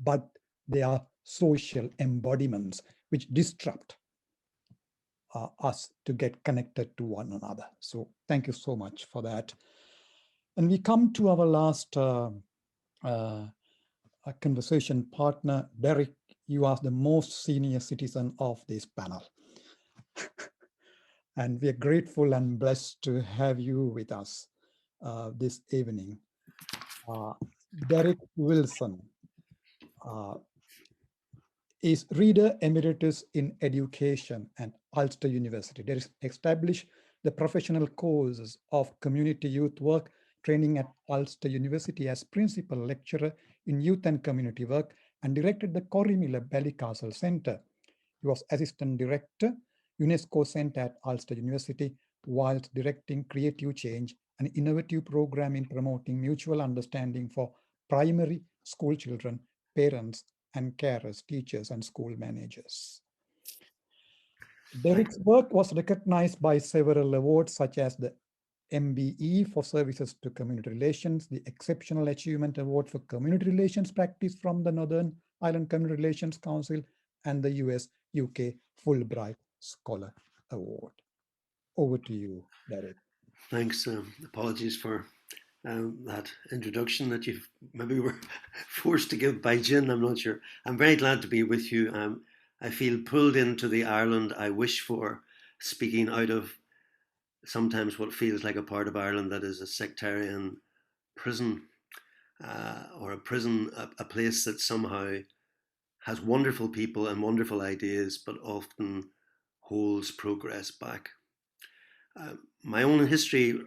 but they are social embodiments which disrupt us to get connected to one another. So thank you so much for that. And we come to our last conversation partner, Derek, you are the most senior citizen of this panel. And we are grateful and blessed to have you with us this evening. Derek Wilson is Reader Emeritus in Education at Ulster University. There is established the professional courses of community youth work training at Ulster University as principal lecturer in youth and community work and directed the Corrymeela Ballycastle Centre. He was assistant director, UNESCO Centre at Ulster University, whilst directing Creative Change, an innovative program in promoting mutual understanding for primary school children, parents, and carers, teachers, and school managers. Derek's work was recognized by several awards, such as the MBE for Services to Community Relations, the Exceptional Achievement Award for Community Relations Practice from the Northern Ireland Community Relations Council, and the US-UK Fulbright Scholar Award. Over to you, Derek. Thanks. Apologies for that introduction that you maybe were forced to give by Jin. I'm not sure. I'm very glad to be with you. I feel pulled into the Ireland I wish for, speaking out of sometimes what feels like a part of Ireland that is a sectarian prison, or a prison, a place that somehow has wonderful people and wonderful ideas, but often holds progress back. My own history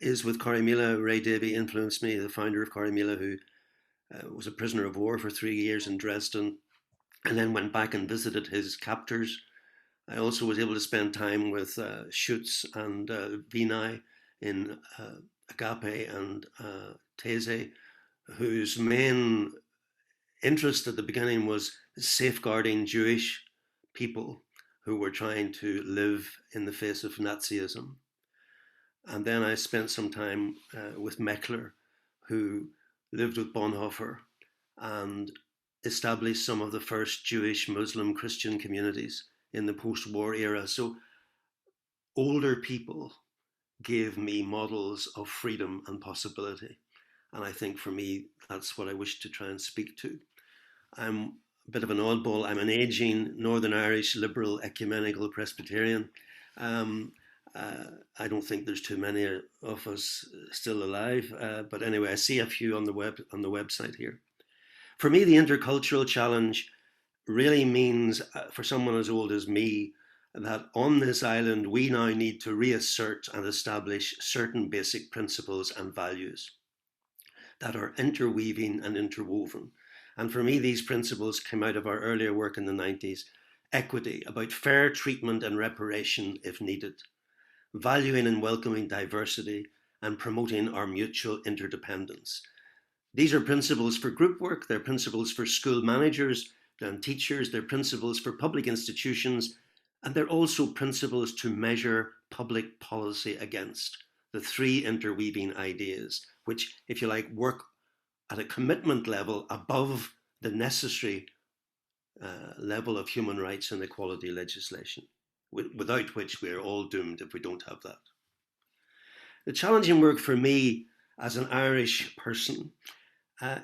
is with Corrymeela. Ray Davey influenced me, the founder of Corrymeela, who was a prisoner of war for 3 years in Dresden, and then went back and visited his captors. I also was able to spend time with Schutz and Vinay in Agape and These, whose main interest at the beginning was safeguarding Jewish people who were trying to live in the face of Nazism. And then I spent some time with Meckler, who lived with Bonhoeffer and established some of the first Jewish, Muslim, Christian communities in the post-war era. So older people gave me models of freedom and possibility. And I think for me, that's what I wish to try and speak to. I'm a bit of an oddball. I'm an aging Northern Irish liberal ecumenical Presbyterian. I don't think there's too many of us still alive, but anyway, I see a few on the website here. For me, the intercultural challenge really means, for someone as old as me, that on this island we now need to reassert and establish certain basic principles and values that are interweaving and interwoven. And for me, these principles came out of our earlier work in the 90s. Equity, about fair treatment and reparation if needed. Valuing and welcoming diversity and promoting our mutual interdependence. These are principles for group work, they're principles for school managers and teachers, they're principles for public institutions, and they're also principles to measure public policy against. The three interweaving ideas, which, if you like, work at a commitment level above the necessary level of human rights and equality legislation, without which we are all doomed if we don't have that. The challenging work for me as an Irish person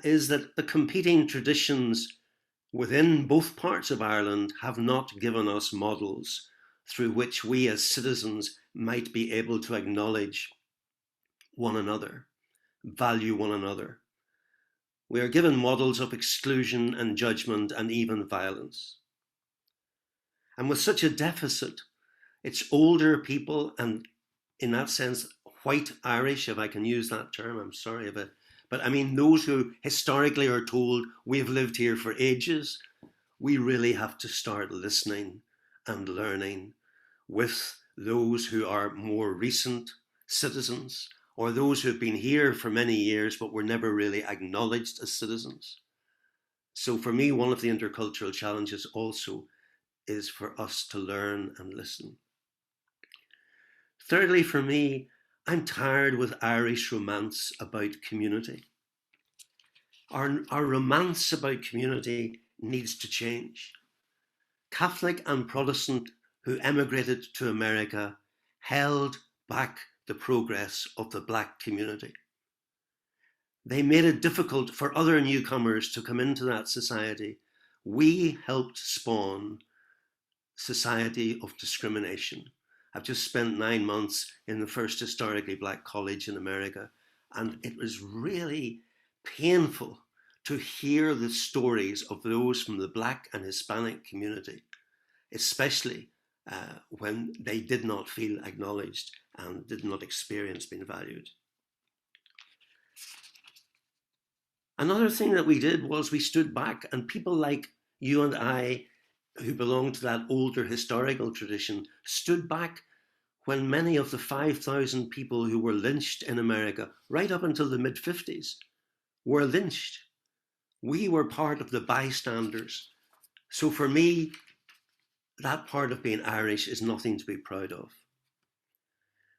is that the competing traditions within both parts of Ireland have not given us models through which we as citizens might be able to acknowledge one another, value one another. We are given models of exclusion and judgment and even violence. And with such a deficit, it's older people, and in that sense, white Irish, if I can use that term, I'm sorry of it, but I mean those who historically are told we've lived here for ages, we really have to start listening and learning with those who are more recent citizens, or those who have been here for many years but were never really acknowledged as citizens. So for me, one of the intercultural challenges also is for us to learn and listen. Thirdly, for me, I'm tired with Irish romance about community. Our romance about community needs to change. Catholic and Protestant who emigrated to America held back the progress of the Black community. They made it difficult for other newcomers to come into that society. We helped spawn society of discrimination. I've just spent 9 months in the first historically Black college in America, and it was really painful to hear the stories of those from the Black and Hispanic community, especially when they did not feel acknowledged and did not experience being valued. Another thing that we did was we stood back, and people like you and I, who belong to that older historical tradition, stood back when many of the 5,000 people who were lynched in America, right up until the mid-50s, were lynched. We were part of the bystanders. So for me, that part of being Irish is nothing to be proud of.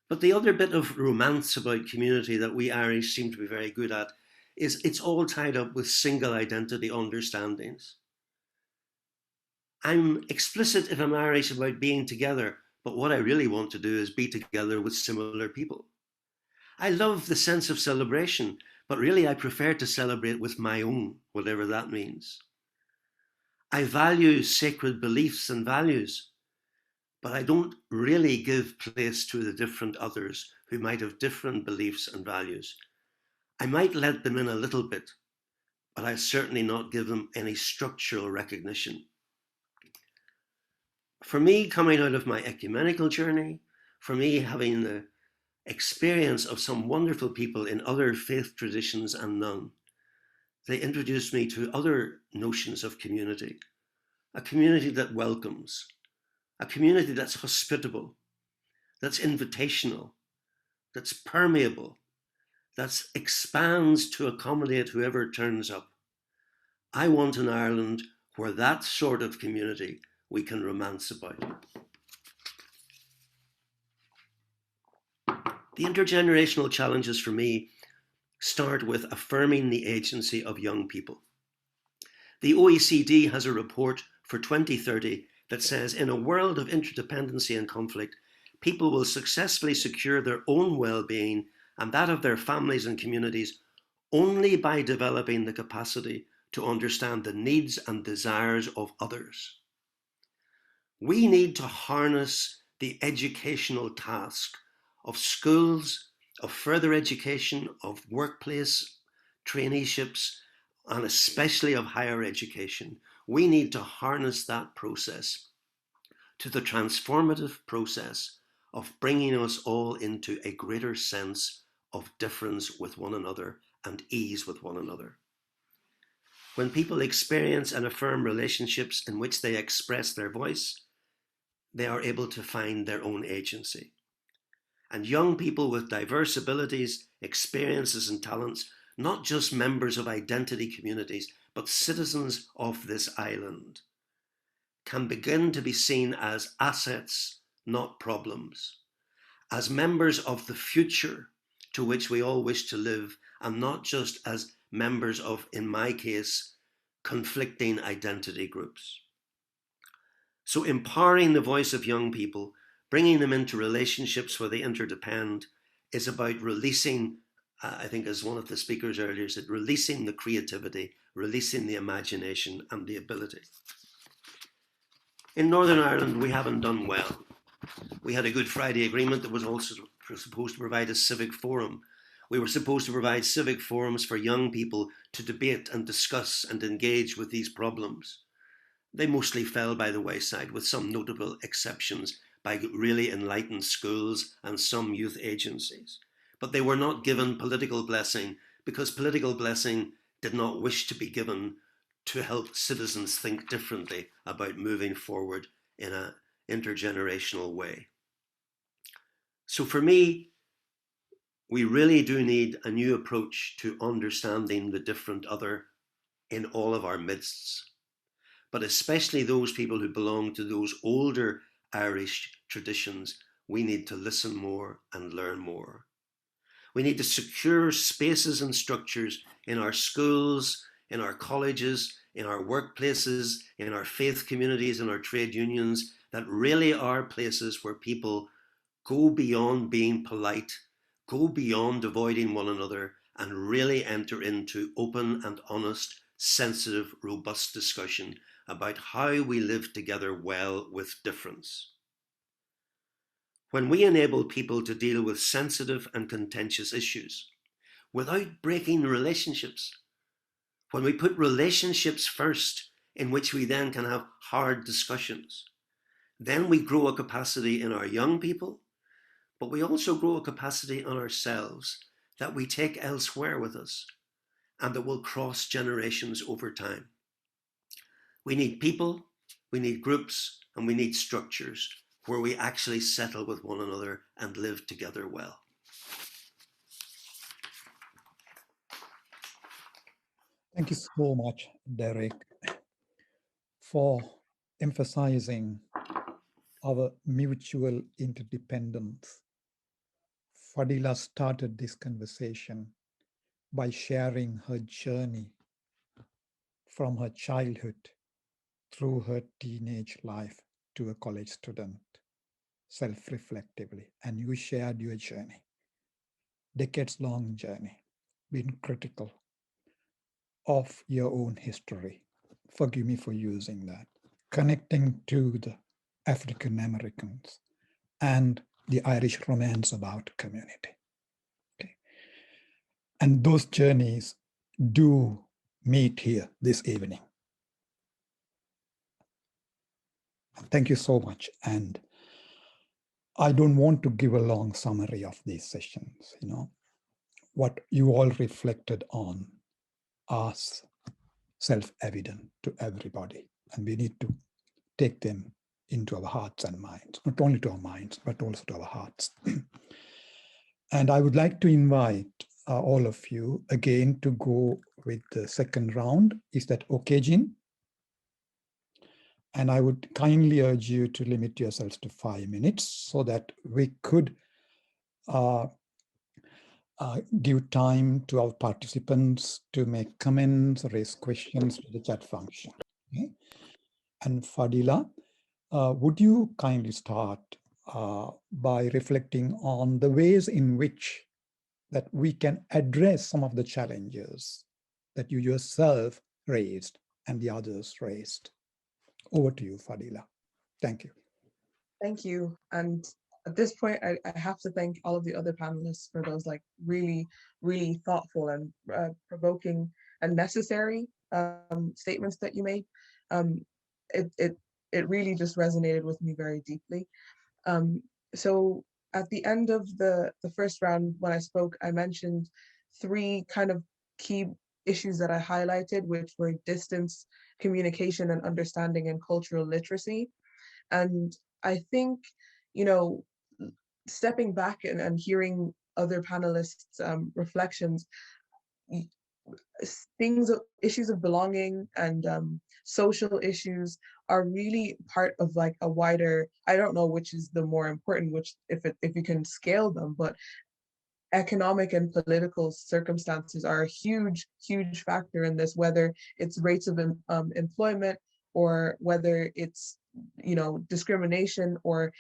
But the other bit of romance about community that we Irish seem to be very good at is it's all tied up with single identity understandings. I'm explicit if I'm Irish about being together, but what I really want to do is be together with similar people. I love the sense of celebration, but really I prefer to celebrate with my own, whatever that means. I value sacred beliefs and values, but I don't really give place to the different others who might have different beliefs and values. I might let them in a little bit, but I certainly not give them any structural recognition. For me, coming out of my ecumenical journey, for me having the experience of some wonderful people in other faith traditions and none, they introduced me to other notions of community, a community that welcomes, a community that's hospitable, that's invitational, that's permeable, that expands to accommodate whoever turns up. I want an Ireland where that sort of community we can romance about. The intergenerational challenges for me start with affirming the agency of young people. The OECD has a report for 2030 that says in a world of interdependency and conflict, people will successfully secure their own well-being and that of their families and communities only by developing the capacity to understand the needs and desires of others. We need to harness the educational task of schools, of further education, of workplace traineeships, and especially of higher education. We need to harness that process to the transformative process of bringing us all into a greater sense of difference with one another and ease with one another. When people experience and affirm relationships in which they express their voice, they are able to find their own agency. And young people with diverse abilities, experiences, and talents, not just members of identity communities, but citizens of this island, can begin to be seen as assets, not problems, as members of the future to which we all wish to live, and not just as members of, in my case, conflicting identity groups. So empowering the voice of young people, bringing them into relationships where they interdepend, is about releasing, I think as one of the speakers earlier said, releasing the creativity, releasing the imagination and the ability. In Northern Ireland, we haven't done well. We had a Good Friday Agreement that was also supposed to provide a civic forum. We were supposed to provide civic forums for young people to debate and discuss and engage with these problems. They mostly fell by the wayside, with some notable exceptions by really enlightened schools and some youth agencies. But they were not given political blessing because political blessing did not wish to be given to help citizens think differently about moving forward in an intergenerational way. So for me, we really do need a new approach to understanding the different other in all of our midsts, but especially those people who belong to those older Irish traditions. We need to listen more and learn more. We need to secure spaces and structures in our schools, in our colleges, in our workplaces, in our faith communities, in our trade unions, that really are places where people go beyond being polite, go beyond avoiding one another, and really enter into open and honest, sensitive, robust discussion about how we live together well with difference. When we enable people to deal with sensitive and contentious issues without breaking relationships, when we put relationships first, in which we then can have hard discussions, then we grow a capacity in our young people, but we also grow a capacity in ourselves that we take elsewhere with us and that will cross generations over time. We need people, we need groups, and we need structures where we actually settle with one another and live together well. Thank you so much, Derek, for emphasizing our mutual interdependence. Fadila started this conversation by sharing her journey from her childhood through her teenage life to a college student, self-reflectively, and you shared your journey, decades-long journey, being critical of your own history. Forgive me for using that. Connecting to the African Americans and the Irish romance about community. Okay. And those journeys do meet here this evening. Thank you so much. And I don't want to give a long summary of these sessions. You know, what you all reflected on are self-evident to everybody, and we need to take them into our hearts and minds, not only to our minds, but also to our hearts. And I would like to invite all of you again to go with the second round. Is that okay, Jean? And I would kindly urge you to limit yourselves to 5 minutes so that we could give time to our participants to make comments, raise questions to the chat function. Okay? And Fadila, would you kindly start by reflecting on the ways in which that we can address some of the challenges that you yourself raised and the others raised? Over to you, Fadila. Thank you. Thank you. And at this point, I have to thank all of the other panelists for those like really, really thoughtful and provoking and necessary statements that you made. It really just resonated with me very deeply. So at the end of the first round, when I spoke, I mentioned 3 kind of key issues that I highlighted, which were distance, communication, and understanding, and cultural literacy. And I think, you know, stepping back and hearing other panelists' reflections, issues of belonging and social issues are really part of like a wider, I don't know which is the more important, which if you can scale them, but economic and political circumstances are a huge, huge factor in this, whether it's rates of employment or whether it's, you know, discrimination or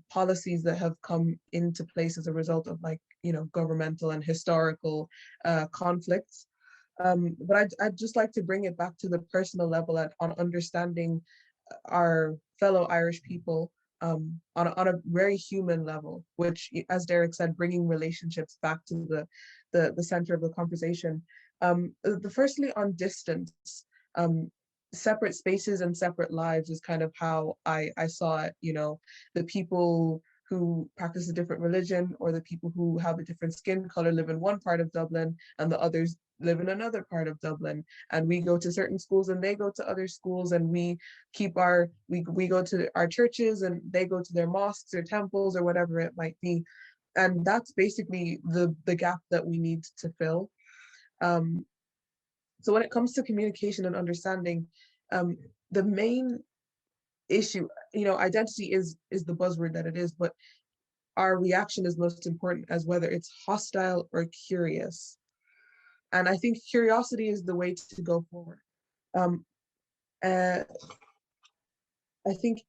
policies that have come into place as a result of like, you know, governmental and historical conflicts. But I'd just like to bring it back to the personal level on understanding our fellow Irish people on a very human level, which, as Derek said, bringing relationships back to the center of the conversation. Firstly, on distance, separate spaces and separate lives is kind of how I saw it. You know, the people who practice a different religion or the people who have a different skin color live in one part of Dublin and the others live in another part of Dublin, and we go to certain schools and they go to other schools, and we go to our churches and they go to their mosques or temples or whatever it might be. And that's basically the gap that we need to fill. So when it comes to communication and understanding, the main issue, you know, identity is the buzzword that it is, but our reaction is most important as whether it's hostile or curious. And I think curiosity is the way to go forward. I think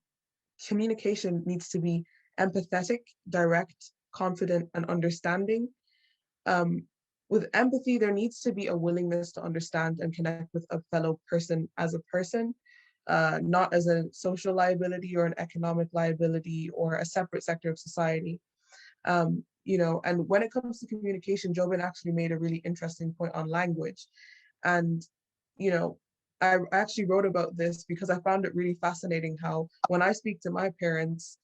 communication needs to be empathetic, direct, confident, and understanding, with empathy, there needs to be a willingness to understand and connect with a fellow person as a person, not as a social liability or an economic liability or a separate sector of society. You know, and when it comes to communication, Jobin actually made a really interesting point on language. And, you know, I actually wrote about this because I found it really fascinating how when I speak to my parents,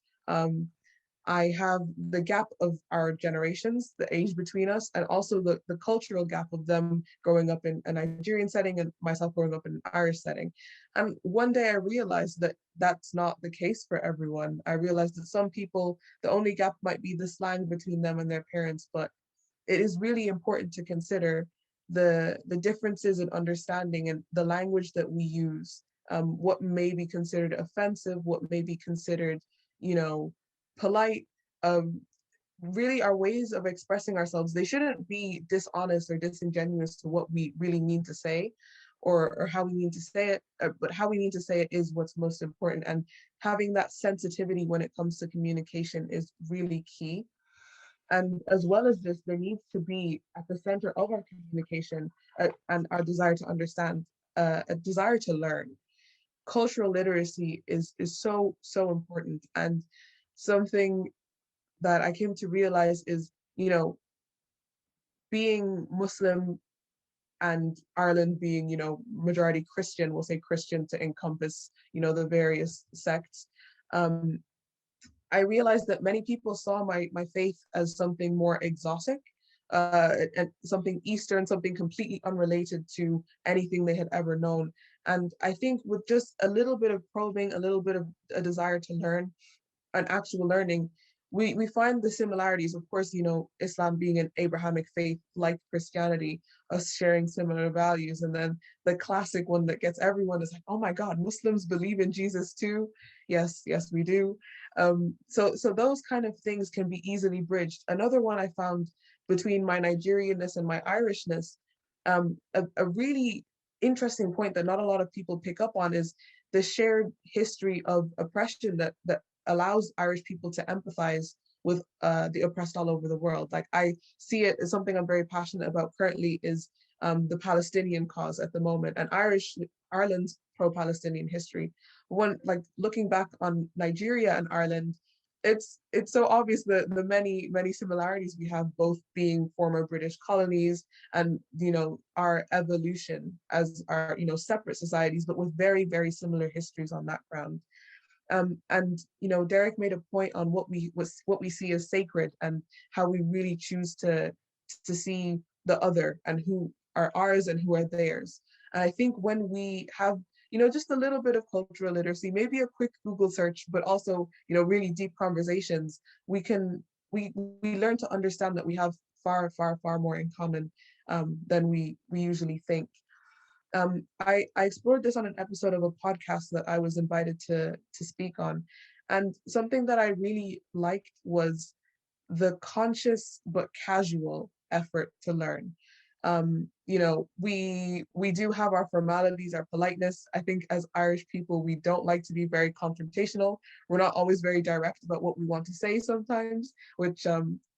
I have the gap of our generations, the age between us, and also the cultural gap of them growing up in a Nigerian setting and myself growing up in an Irish setting. And one day I realized that that's not the case for everyone. I realized that some people, the only gap might be the slang between them and their parents, but it is really important to consider the differences in understanding and the language that we use, what may be considered offensive, what may be considered, you know, polite, really our ways of expressing ourselves. They shouldn't be dishonest or disingenuous to what we really mean to say, or how we mean to say it, but how we mean to say it is what's most important. And having that sensitivity when it comes to communication is really key. And as well as this, there needs to be at the center of our communication and our desire to understand, a desire to learn. Cultural literacy is so important, and something that I came to realize is, you know, being Muslim and Ireland being, you know, majority Christian, we'll say Christian to encompass, you know, the various sects. I realized that many people saw my faith as something more exotic, and something Eastern, something completely unrelated to anything they had ever known. And I think with just a little bit of probing, a little bit of a desire to learn, an actual learning, we find the similarities. Of course, you know, Islam being an Abrahamic faith like Christianity, us sharing similar values. And then the classic one that gets everyone is like, oh my God, Muslims believe in Jesus too. Yes, we do. So those kind of things can be easily bridged. Another one I found between my Nigerianness and my Irishness, a really interesting point that not a lot of people pick up on is the shared history of oppression that allows Irish people to empathize with the oppressed all over the world. Like, I see it as something I'm very passionate about currently is the Palestinian cause at the moment, and Ireland's pro-Palestinian history. When, like, looking back on Nigeria and Ireland, it's so obvious the many similarities we have, both being former British colonies and, you know, our evolution as our, you know, separate societies, but with very similar histories on that ground. And, you know, Derek made a point on what we see as sacred and how we really choose to see the other and who are ours and who are theirs. And I think when we have, you know, just a little bit of cultural literacy, maybe a quick Google search, but also, you know, really deep conversations, we learn to understand that we have far more in common than we usually think. I explored this on an episode of a podcast that I was invited to speak on. And something that I really liked was the conscious but casual effort to learn. You know, we do have our formalities, our politeness. I think as Irish people, we don't like to be very confrontational. We're not always very direct about what we want to say sometimes, which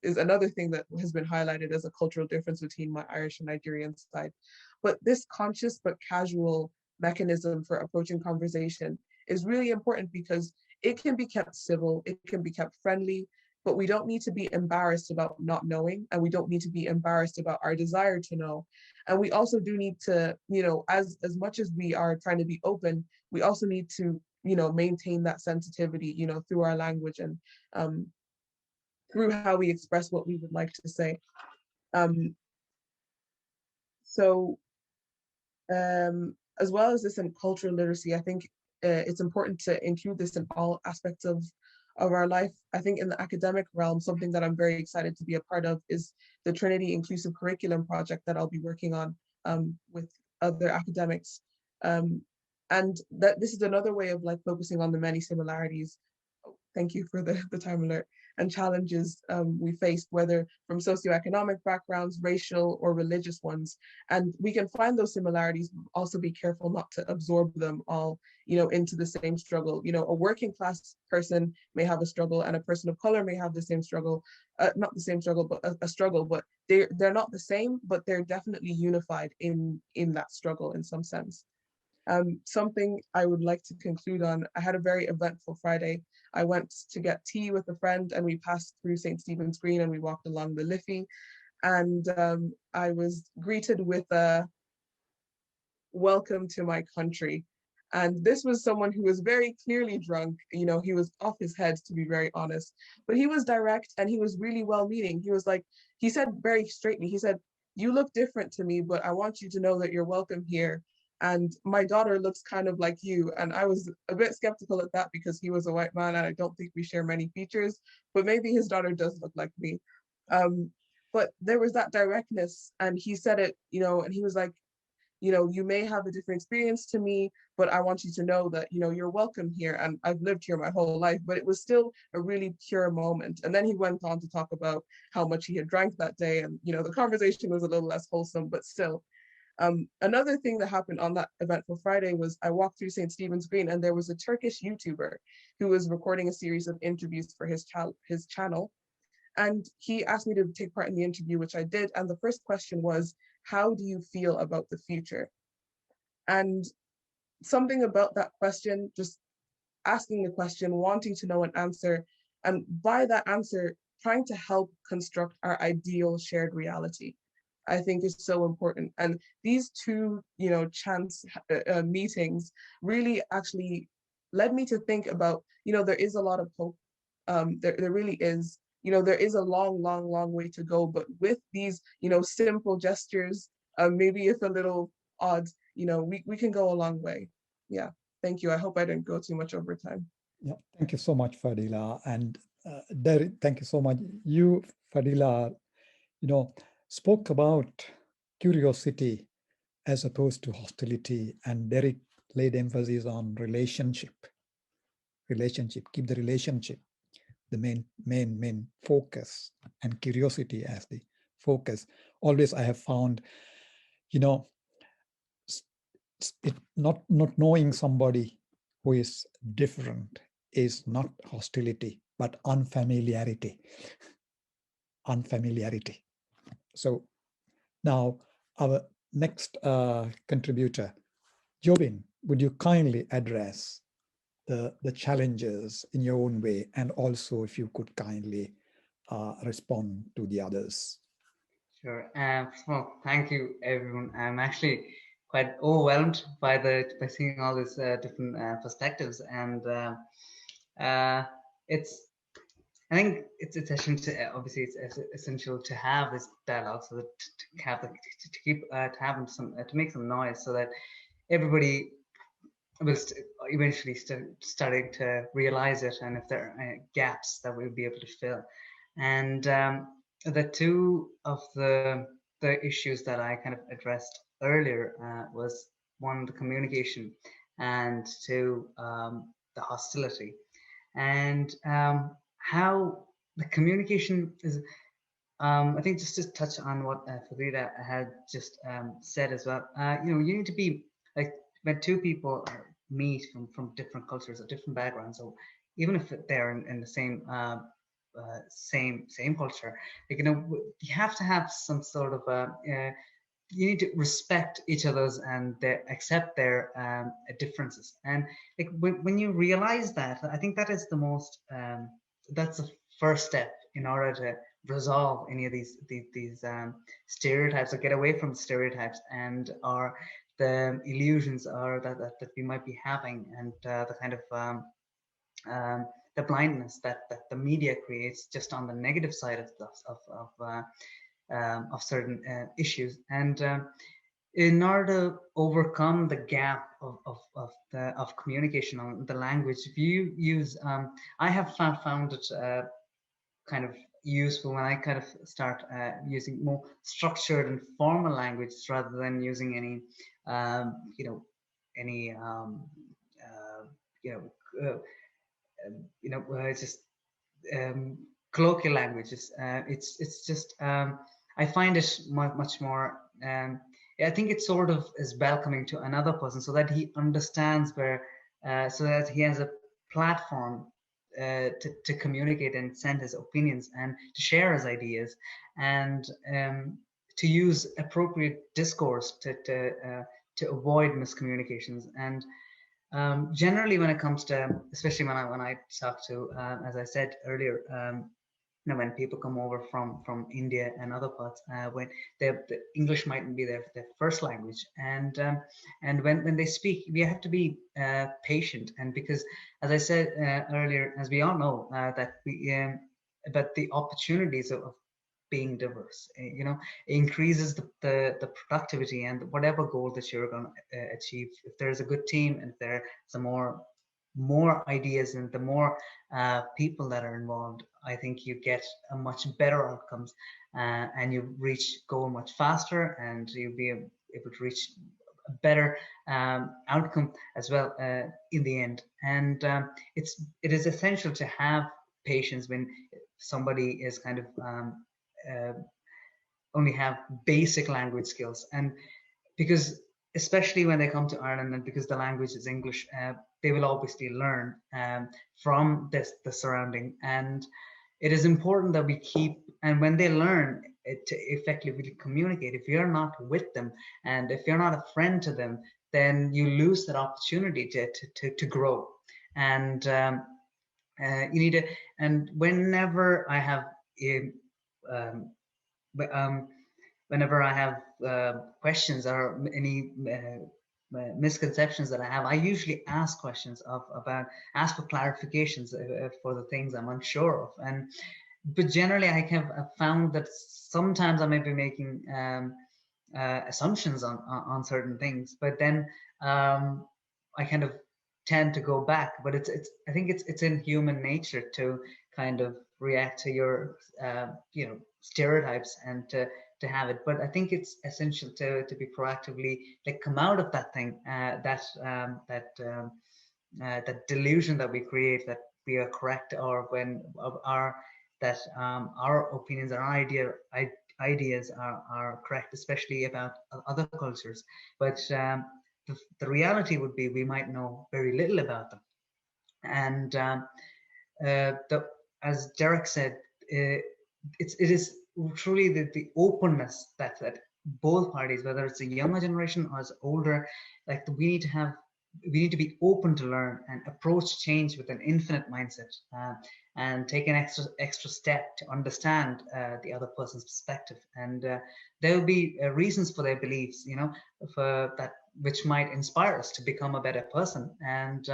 is another thing that has been highlighted as a cultural difference between my Irish and Nigerian side. But this conscious but casual mechanism for approaching conversation is really important because it can be kept civil, it can be kept friendly, but we don't need to be embarrassed about not knowing, and we don't need to be embarrassed about our desire to know. And we also do need to, you know, as much as we are trying to be open, we also need to, you know, maintain that sensitivity, you know, through our language and through how we express what we would like to say. As well as this in cultural literacy, I think it's important to include this in all aspects of our life. I think in the academic realm, something that I'm very excited to be a part of is the Trinity Inclusive Curriculum project that I'll be working on with other academics. And that this is another way of like focusing on the many similarities. Oh, thank you for the time alert. and challenges we faced, whether from socioeconomic backgrounds, racial or religious ones. And we can find those similarities, also be careful not to absorb them all, into the same struggle. A working class person may have a struggle and a person of color may have the same struggle, not the same struggle, but a struggle, but they're not the same, but they're definitely unified in that struggle in some sense. Something I would like to conclude on, I had a very eventful Friday. I went to get tea with a friend and we passed through St. Stephen's Green and we walked along the Liffey, and I was greeted with a welcome to my country. And this was someone who was very clearly drunk. He was off his head, to be very honest, but he was direct and he was really well-meaning. He said very straightly, he said, "You look different to me, but I want you to know that you're welcome here. And my daughter looks kind of like you." And I was a bit skeptical at that because he was a white man and I don't think we share many features, but maybe his daughter does look like me. But there was that directness, and he said it, and he was like, "You may have a different experience to me, but I want you to know that, you're welcome here. And I've lived here my whole life." But it was still a really pure moment. And then he went on to talk about how much he had drank that day. And, the conversation was a little less wholesome, but still. Another thing that happened on that eventful Friday was I walked through St. Stephen's Green and there was a Turkish YouTuber who was recording a series of interviews for his channel. And he asked me to take part in the interview, which I did. And the first question was, "How do you feel about the future?" And something about that question, just asking the question, wanting to know an answer, and by that answer, trying to help construct our ideal shared reality, I think is so important. And these two, chance meetings really actually led me to think about, there is a lot of hope. There really is. There is a long, long, long way to go. But with these, simple gestures, maybe if a little odd, we can go a long way. Yeah. Thank you. I hope I didn't go too much over time. Yeah, thank you so much, Fadila. And Derek, thank you so much. You, Fadila, spoke about curiosity as opposed to hostility, and Derek laid emphasis on relationship. Keep the relationship the main focus, and curiosity as the focus. Always I have found, not knowing somebody who is different is not hostility, but unfamiliarity. So now our next contributor, Jobin, would you kindly address the challenges in your own way, and also if you could kindly respond to the others. Sure. Well, thank you, everyone. I'm actually quite overwhelmed by seeing all these different perspectives, and I think it's essential. Obviously, it's essential to have this dialogue, so that to make some noise, so that everybody will eventually starting to realize it, and if there are gaps that we'll be able to fill. And the two of the issues that I kind of addressed earlier was one, the communication, and two, the hostility, and how the communication is. I think just to touch on what Farida had just said as well. You need to be like, when two people meet from different cultures or different backgrounds, so even if they're in the same same culture, like, you have to have some sort of you need to respect each other's and accept their differences. And like when you realize that, I think that is the most that's the first step in order to resolve any of these stereotypes, or get away from stereotypes and or the illusions or that we might be having, and the kind of the blindness that the media creates just on the negative side of certain issues. And in order to overcome the gap of communication on the language, if you use, I have found it kind of useful when I kind of start using more structured and formal language rather than using any, just colloquial languages. It's just I find it much more. I think it sort of is welcoming to another person, so that he understands where, so that he has a platform to communicate and send his opinions and to share his ideas, and to use appropriate discourse to avoid miscommunications. And generally, when it comes to, especially when I talk to, as I said earlier, you know, when people come over from India and other parts, when the English mightn't be their first language, and when they speak, we have to be patient. And because, as I said earlier, as we all know, that we but the opportunities of being diverse, you know, increases the productivity and whatever goal that you're going to achieve. If there's a good team, and if there's some more ideas, and the more people that are involved, I think you get a much better outcomes, and you go much faster, and you'll be able to reach a better outcome as well in the end. And it is essential to have patience when somebody is kind of only have basic language skills, and because especially when they come to Ireland, and because the language is English, they will obviously learn from the surrounding. And it is important that we keep, and when they learn to effectively communicate, if you're not with them, and if you're not a friend to them, then you lose that opportunity to grow. And you need to, and whenever I have whenever I have questions or any misconceptions that I have, I usually ask questions ask for clarifications for the things I'm unsure of. But generally, I have found that sometimes I may be making assumptions on certain things, but then I kind of tend to go back. But I think it's in human nature to kind of react to your you know, stereotypes, and to have it. But I think it's essential to be proactively, like, come out of that thing, that delusion that we create, that we are correct, or when our opinions and our ideas are correct, especially about other cultures. But the reality would be we might know very little about them. And as Derek said, it is truly the openness that both parties, whether it's a younger generation or it's older, like, we need to be open to learn and approach change with an infinite mindset, and take an extra step to understand the other person's perspective. And there will be reasons for their beliefs, you know, for that, which might inspire us to become a better person. And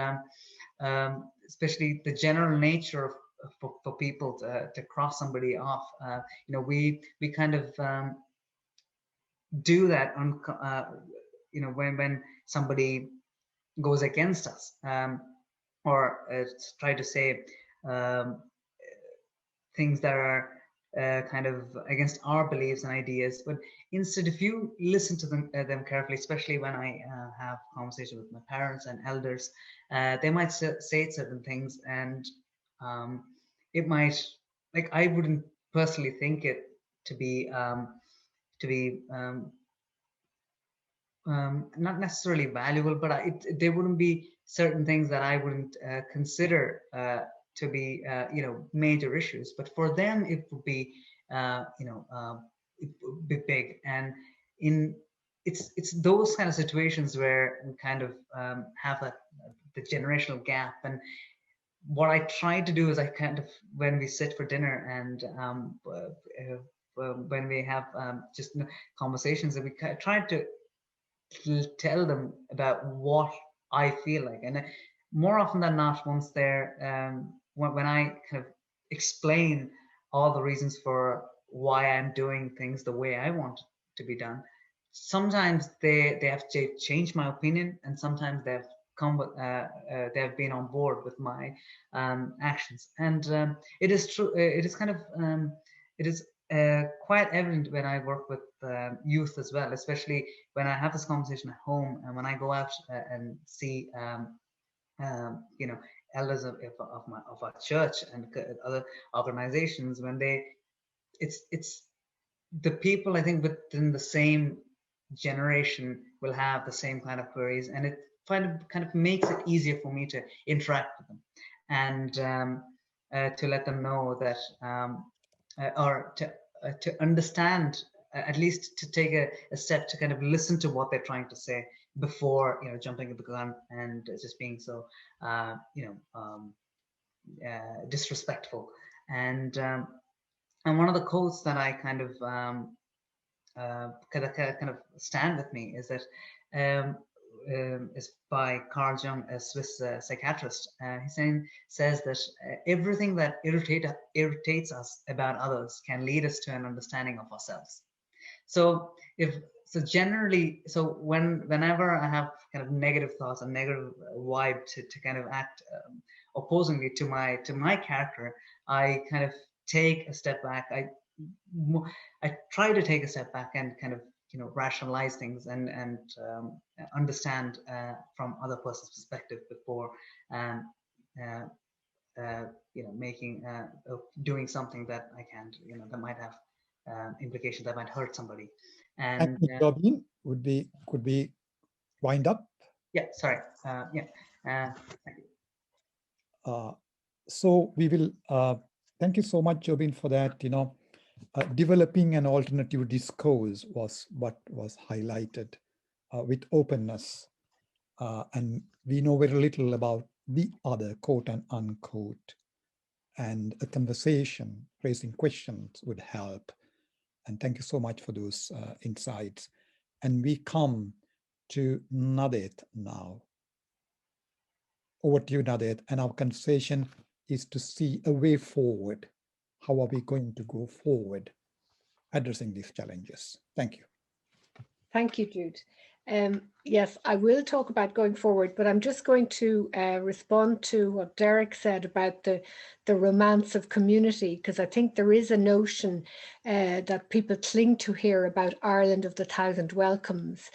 especially the general nature of for people to cross somebody off, you know, we kind of do that on you know, when somebody goes against us, or try to say things that are kind of against our beliefs and ideas. But instead, if you listen to them carefully, especially when I have conversations with my parents and elders, they might say certain things, and it might, like, I wouldn't personally think it to be not necessarily valuable, but there wouldn't be certain things that I wouldn't consider to be you know, major issues. But for them, it would be you know, it would be big. And it's those kind of situations where we kind of have the generational gap. And what I try to do is, I kind of, when we sit for dinner, and when we have just conversations, that we try to tell them about what I feel like. And more often than not, once they're when I kind of explain all the reasons for why I'm doing things the way I want to be done, sometimes they have to change my opinion, and sometimes they've come with they have been on board with my actions. And it is true, it is kind of it is quite evident when I work with youth as well, especially when I have this conversation at home, and when I go out and see elders of our church and other organizations, when it's the people, I think, within the same generation will have the same kind of queries, and it kind of makes it easier for me to interact with them and to let them know that or to understand, at least to take a step to kind of listen to what they're trying to say before jumping at the gun and just being so disrespectful. And one of the quotes that I kind of kind of stand with me is that is by Carl Jung, a Swiss psychiatrist. He says that everything that irritates us about others can lead us to an understanding of ourselves. So whenever I have kind of negative thoughts and negative vibe to kind of act opposingly to my character, I kind of take a step back. I try to take a step back and kind of rationalize things and understand from other person's perspective before making doing something that I can't, that might have implications that might hurt somebody. And Robin, could be wind up? Yeah, sorry. Thank you. So we will thank you so much, Jobin, for that. Developing an alternative discourse was what was highlighted with openness. And we know very little about the other, quote and unquote. And a conversation, raising questions would help. And thank you so much for those insights. And we come to Nadet now. Over to you, Nadet. And our conversation is to see a way forward. How are we going to go forward addressing these challenges? Thank you. Thank you, Jude. Yes, I will talk about going forward, but I'm just going to respond to what Derek said about the romance of community, because I think there is a notion that people cling to here about Ireland of the Thousand Welcomes,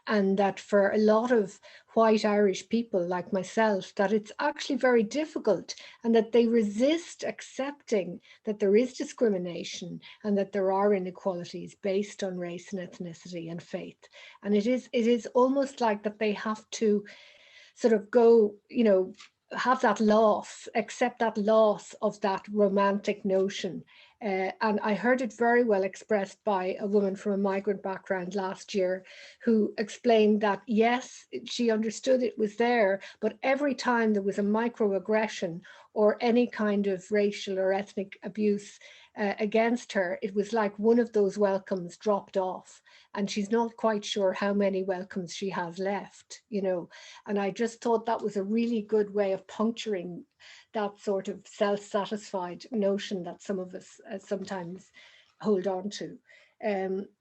and that for a lot of white Irish people like myself, that it's actually very difficult and that they resist accepting that there is discrimination and that there are inequalities based on race and ethnicity and faith. And it is almost like that they have to sort of go, have that loss, accept that loss of that romantic notion. And I heard it very well expressed by a woman from a migrant background last year who explained that, yes, she understood it was there, but every time there was a microaggression or any kind of racial or ethnic abuse against her, it was like one of those welcomes dropped off. And she's not quite sure how many welcomes she has left, And I just thought that was a really good way of puncturing that sort of self-satisfied notion that some of us sometimes hold on to.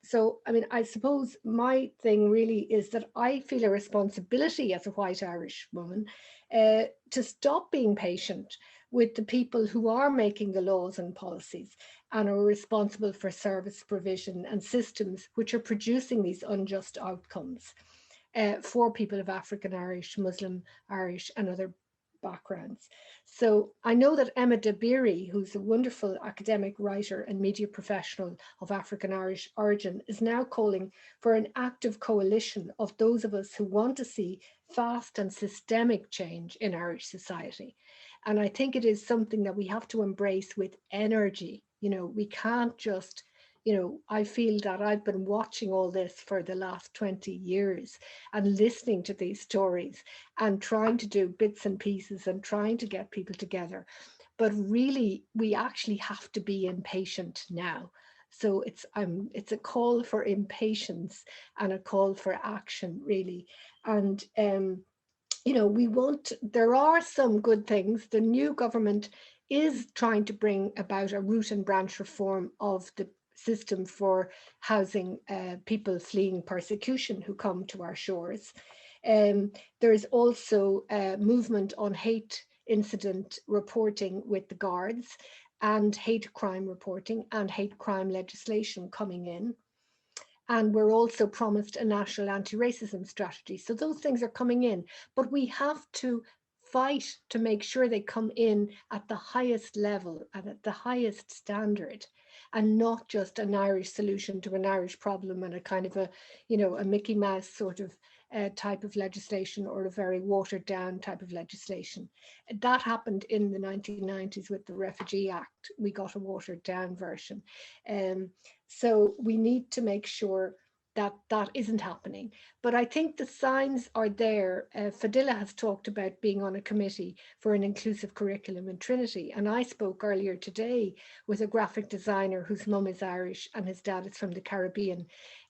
So, I mean, I suppose my thing really is that I feel a responsibility as a white Irish woman to stop being patient with the people who are making the laws and policies and are responsible for service provision and systems which are producing these unjust outcomes for people of African Irish, Muslim Irish and other backgrounds. So I know that Emma Dabiri, who's a wonderful academic writer and media professional of African Irish origin, is now calling for an active coalition of those of us who want to see fast and systemic change in Irish society. And I think it is something that we have to embrace with energy. We can't just, I feel that I've been watching all this for the last 20 years and listening to these stories and trying to do bits and pieces and trying to get people together. But really, we actually have to be impatient now. So it's a call for impatience and a call for action, really. And there are some good things. The new government is trying to bring about a root and branch reform of the system for housing people fleeing persecution who come to our shores. There's also a movement on hate incident reporting with the guards and hate crime reporting and hate crime legislation coming in. And we're also promised a national anti-racism strategy. So those things are coming in, but we have to fight to make sure they come in at the highest level and at the highest standard, and not just an Irish solution to an Irish problem and a kind of a, you know, a Mickey Mouse sort of type of legislation, or a very watered down type of legislation. That happened in the 1990s with the Refugee Act. We got a watered down version. So we need to make sure that that isn't happening. But I think the signs are there. Fadila has talked about being on a committee for an inclusive curriculum in Trinity. And I spoke earlier today with a graphic designer whose mum is Irish and his dad is from the Caribbean.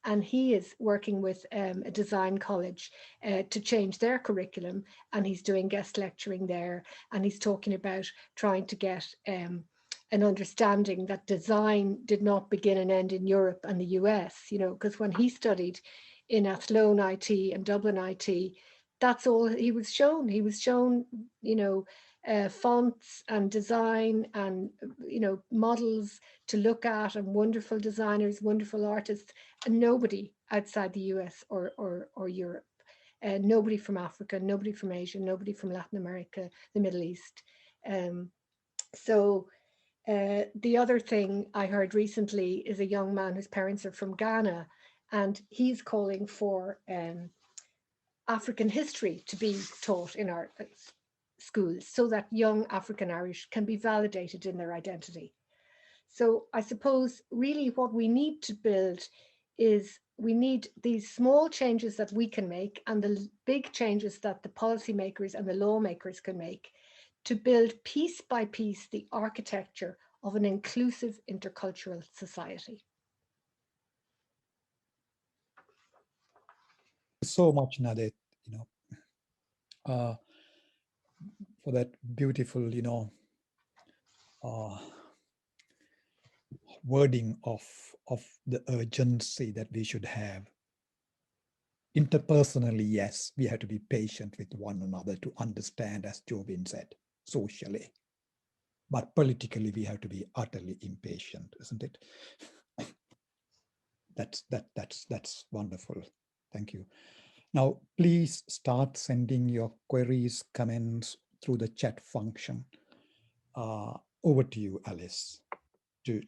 And he is working with a design college to change their curriculum. And he's doing guest lecturing there. And he's talking about trying to get an understanding that design did not begin and end in Europe and the US, you know, because when he studied in Athlone IT and Dublin IT, that's all he was shown. He was shown, you know, fonts and design and, you know, models to look at, and wonderful designers, wonderful artists, and nobody outside the US or Europe. Nobody from Africa, nobody from Asia, nobody from Latin America, the Middle East. The other thing I heard recently is a young man whose parents are from Ghana, and he's calling for African history to be taught in our schools so that young African Irish can be validated in their identity. So I suppose really what we need to build is we need these small changes that we can make and the big changes that the policymakers and the lawmakers can make to build piece by piece the architecture of an inclusive intercultural society. So much, Nadet, you know, for that beautiful, you know, wording of the urgency that we should have. Interpersonally, yes, we have to be patient with one another to understand, as Jobin said, socially. But politically, we have to be utterly impatient, isn't it? That's wonderful. Thank you. Now, please start sending your queries, comments through the chat function. Over to you, Alice, to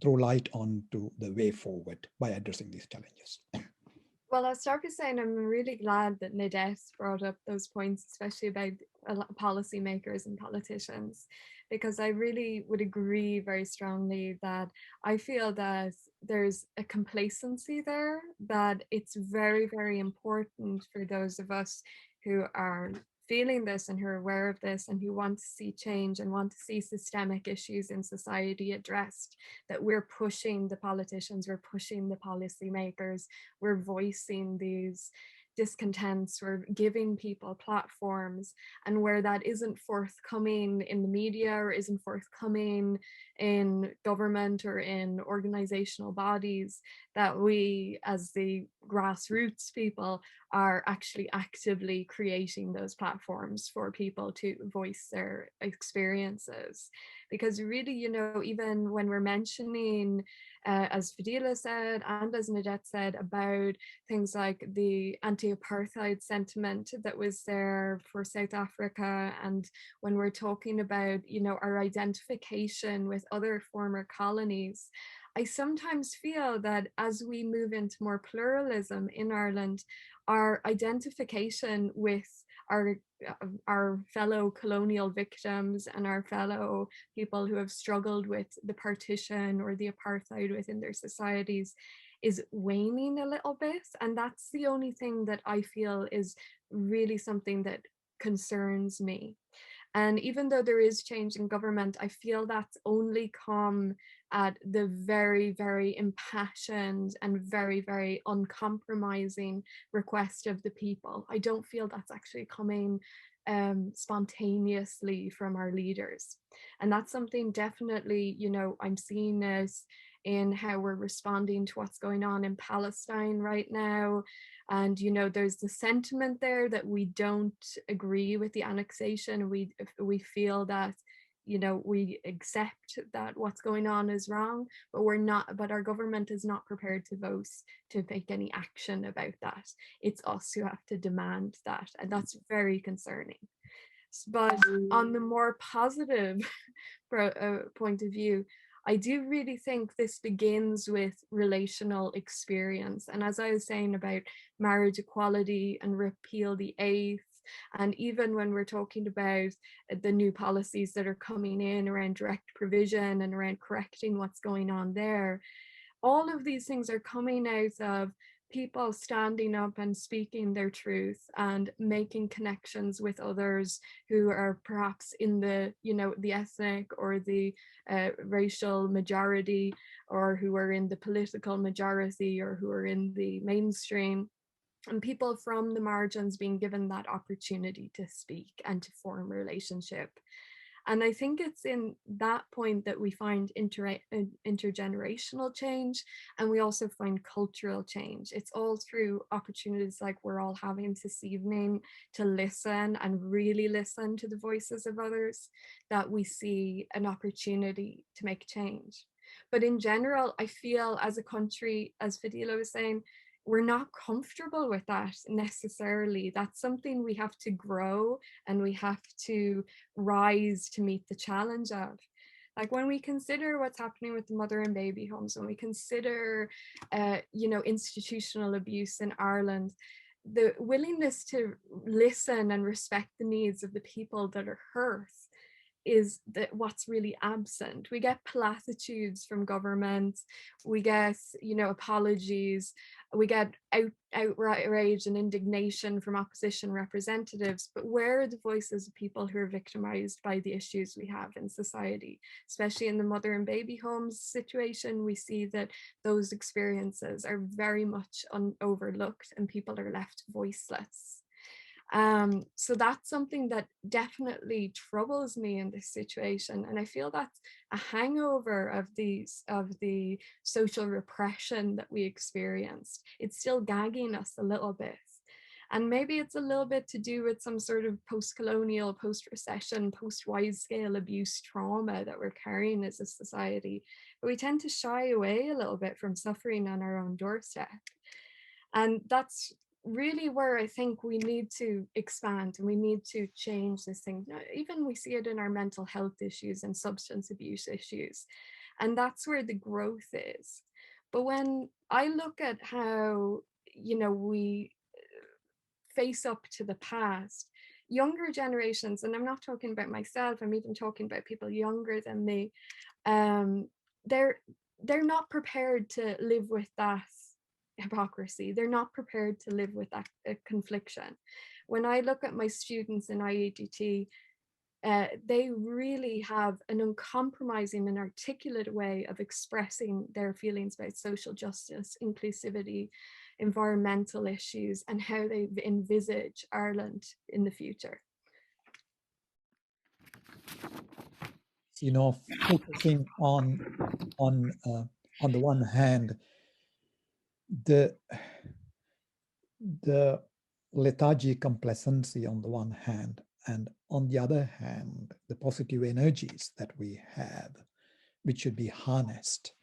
throw light on to the way forward by addressing these challenges. Well, I'll start by saying I'm really glad that Nadet brought up those points, especially about policymakers and politicians, because I really would agree very strongly that I feel that there's a complacency there, that it's very, very important for those of us who are feeling this and who are aware of this and who want to see change and want to see systemic issues in society addressed, that we're pushing the politicians, we're pushing the policymakers, we're voicing these discontents, we're giving people platforms, and where that isn't forthcoming in the media or isn't forthcoming in government or in organizational bodies, that we as the grassroots people are actually actively creating those platforms for people to voice their experiences. Because really, you know, even when we're mentioning, as Fadila said, and as Nadet said, about things like the anti-apartheid sentiment that was there for South Africa, and when we're talking about, you know, our identification with other former colonies, I sometimes feel that as we move into more pluralism in Ireland, our identification with our fellow colonial victims and our fellow people who have struggled with the partition or the apartheid within their societies is waning a little bit. And that's the only thing that I feel is really something that concerns me. And even though there is change in government, I feel that's only come at the very, very impassioned and very, very uncompromising request of the people. I don't feel that's actually coming spontaneously from our leaders. And that's something definitely, you know, I'm seeing this in how we're responding to what's going on in Palestine right now. And, you know, there's the sentiment there that we don't agree with the annexation. We feel that, we accept that what's going on is wrong, but our government is not prepared to vote to take any action about that. It's us who have to demand that, and that's very concerning. But on the more positive point of view, I do really think this begins with relational experience. And as I was saying about marriage equality and repeal the 8th, and even when we're talking about the new policies that are coming in around direct provision and around correcting what's going on there, all of these things are coming out of people standing up and speaking their truth and making connections with others who are perhaps in the ethnic or the racial majority, or who are in the political majority, or who are in the mainstream, and people from the margins being given that opportunity to speak and to form a relationship. And I think it's in that point that we find intergenerational change, and we also find cultural change. It's all through opportunities like we're all having this evening to listen and really listen to the voices of others, that we see an opportunity to make change. But in general, I feel as a country, as Fadila was saying, we're not comfortable with that necessarily. That's something we have to grow and we have to rise to meet the challenge of. Like when we consider what's happening with the mother and baby homes, when we consider, institutional abuse in Ireland, the willingness to listen and respect the needs of the people that are hurt is that what's really absent. We get platitudes from government, we get apologies, we get outrage and indignation from opposition representatives, but where are the voices of people who are victimized by the issues we have in society? Especially in the mother and baby homes situation, we see that those experiences are very much overlooked and people are left voiceless. So that's something that definitely troubles me in this situation, and I feel that's a hangover of the social repression that we experienced. It's still gagging us a little bit, and maybe it's a little bit to do with some sort of post-colonial, post-recession, post-wide-scale abuse trauma that we're carrying as a society. But we tend to shy away a little bit from suffering on our own doorstep, and that's really where I think we need to expand and we need to change this thing. Even we see it in our mental health issues and substance abuse issues, and that's where the growth is. But when I look at how we face up to the past, younger generations, and I'm not talking about myself, I'm even talking about people younger than me, they're not prepared to live with that hypocrisy. They're not prepared to live with that confliction. When I look at my students in IADT, they really have an uncompromising and articulate way of expressing their feelings about social justice, inclusivity, environmental issues, and how they envisage Ireland in the future. Focusing on the one hand, the lethargic complacency on the one hand, and on the other hand, the positive energies that we have, which should be harnessed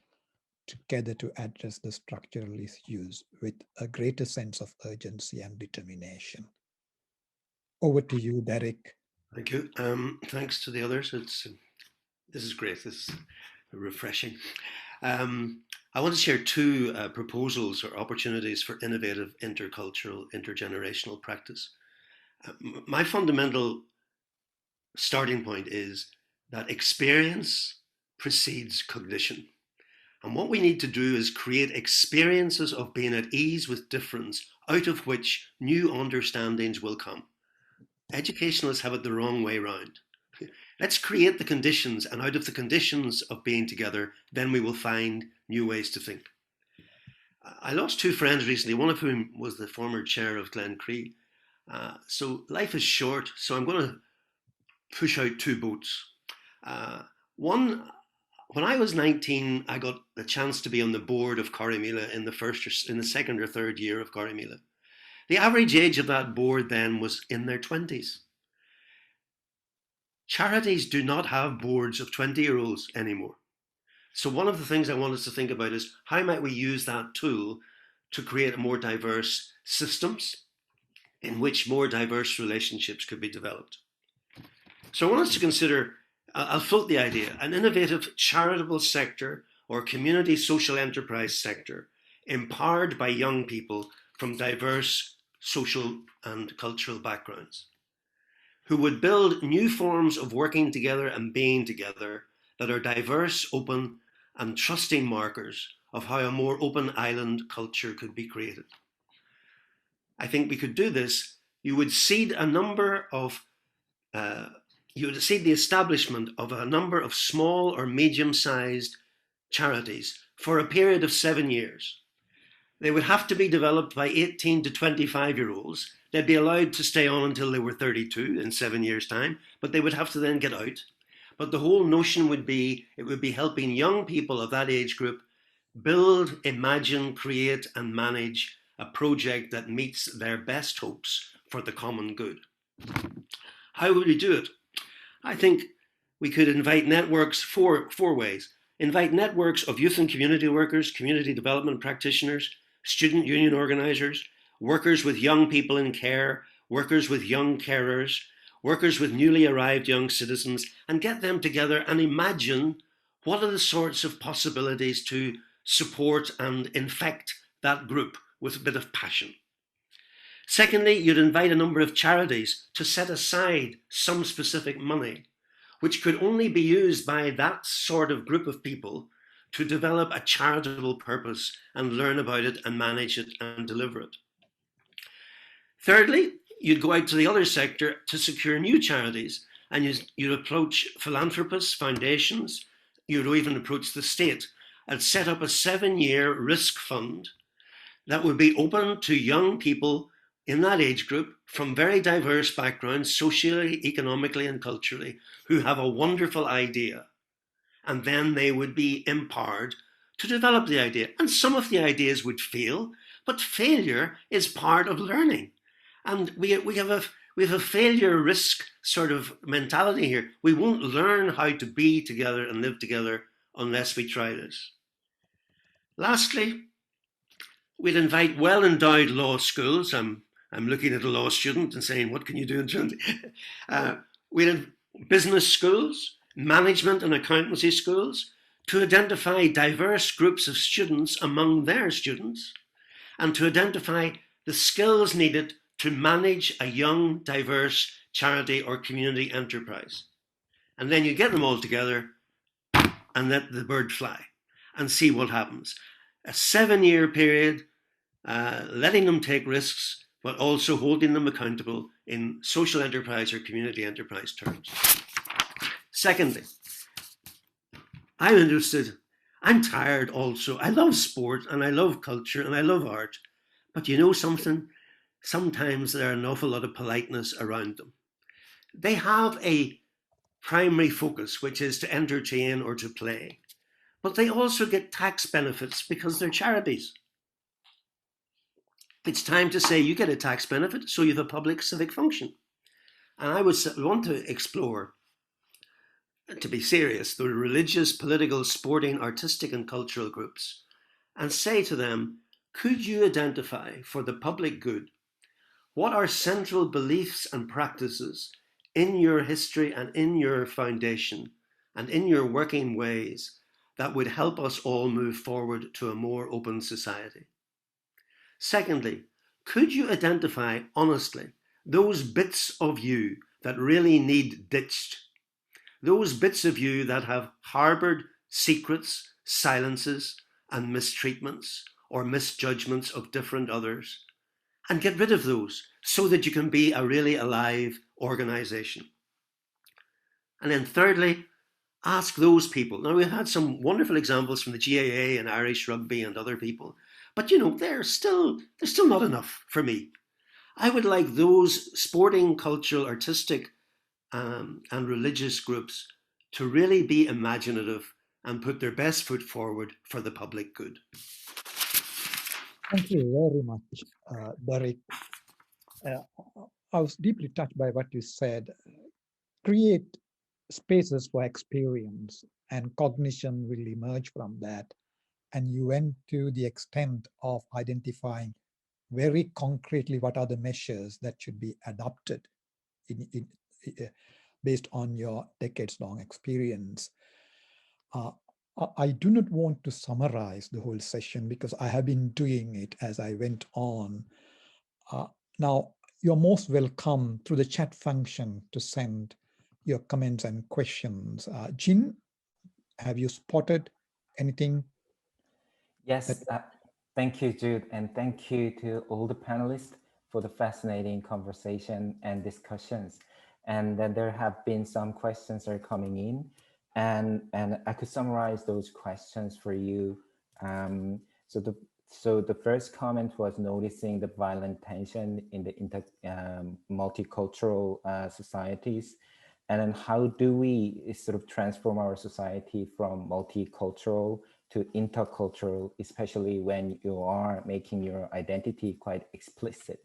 together to address the structural issues with a greater sense of urgency and determination. Over to you, Derek. Thank you. Thanks to the others. This is great. This is refreshing. I want to share two proposals or opportunities for innovative intercultural, intergenerational practice. My fundamental starting point is that experience precedes cognition. And what we need to do is create experiences of being at ease with difference, out of which new understandings will come. Educationalists have it the wrong way round. Let's create the conditions, and out of the conditions of being together, then we will find new ways to think. I lost two friends recently, one of whom was the former chair of Glen Cree. So life is short, so I'm going to push out two boats. One, when I was 19, I got the chance to be on the board of Corrymeela in the second or third year of Corrymeela. The average age of that board then was in their 20s. charities do not have boards of 20-year-olds anymore. So one of the things I want us to think about is how might we use that tool to create more diverse systems in which more diverse relationships could be developed. So I want us to consider, I'll float the idea, an innovative charitable sector or community social enterprise sector empowered by young people from diverse social and cultural backgrounds, who would build new forms of working together and being together that are diverse, open, and trusting markers of how a more open island culture could be created. I think we could do this. You would seed a number of, you would seed the establishment of a number of small or medium-sized charities for a period of 7 years. They would have to be developed by 18 to 25-year-olds. They'd be allowed to stay on until they were 32 in 7 years' time, but they would have to then get out. But the whole notion would be, it would be helping young people of that age group build, imagine, create, and manage a project that meets their best hopes for the common good. How would we do it? I think we could invite networks four ways. Invite networks of youth and community workers, community development practitioners, student union organisers, workers with young people in care, workers with young carers, workers with newly arrived young citizens, and get them together and imagine what are the sorts of possibilities to support and infect that group with a bit of passion. Secondly, you'd invite a number of charities to set aside some specific money, which could only be used by that sort of group of people to develop a charitable purpose and learn about it and manage it and deliver it. Thirdly, you'd go out to the other sector to secure new charities, and you'd approach philanthropists, foundations, you'd even approach the state and set up a 7-year risk fund that would be open to young people in that age group from very diverse backgrounds, socially, economically, and culturally, who have a wonderful idea. And then they would be empowered to develop the idea. And some of the ideas would fail, but failure is part of learning. And we have a failure risk sort of mentality here. We won't learn how to be together and live together unless we try this. Lastly, we'd invite well-endowed law schools. I'm looking at a law student and saying, what can you do in terms of... we'd have business schools, management and accountancy schools to identify diverse groups of students among their students and to identify the skills needed to manage a young, diverse charity or community enterprise. And then you get them all together and let the bird fly and see what happens. A 7-year period, letting them take risks, but also holding them accountable in social enterprise or community enterprise terms. Secondly, I'm tired also. I love sport and I love culture and I love art, but you know something? Sometimes there are an awful lot of politeness around them. They have a primary focus, which is to entertain or to play, but they also get tax benefits because they're charities. It's time to say you get a tax benefit, so you have a public civic function. And I would want to explore, to be serious, the religious, political, sporting, artistic, and cultural groups and say to them, could you identify for the public good what are central beliefs and practices in your history and in your foundation and in your working ways that would help us all move forward to a more open society? Secondly, could you identify honestly those bits of you that really need ditched? Those bits of you that have harbored secrets, silences, and mistreatments or misjudgments of different others, and get rid of those so that you can be a really alive organization. And then thirdly, ask those people. Now, we've had some wonderful examples from the GAA and Irish Rugby and other people, but you know, they're still not enough for me. I would like those sporting, cultural, artistic, and religious groups to really be imaginative and put their best foot forward for the public good. Thank you very much, Derek. I was deeply touched by what you said. Create spaces for experience, and cognition will emerge from that. And you went to the extent of identifying very concretely what are the measures that should be adopted based on your decades-long experience. I do not want to summarize the whole session because I have been doing it as I went on. Now, you're most welcome through the chat function to send your comments and questions. Jin, have you spotted anything? Yes, thank you, Jude, and thank you to all the panelists for the fascinating conversation and discussions. And then there have been some questions that are coming in, and I could summarize those questions for you. So the first comment was noticing the violent tension in the multicultural societies, and then how do we sort of transform our society from multicultural to intercultural, especially when you are making your identity quite explicit.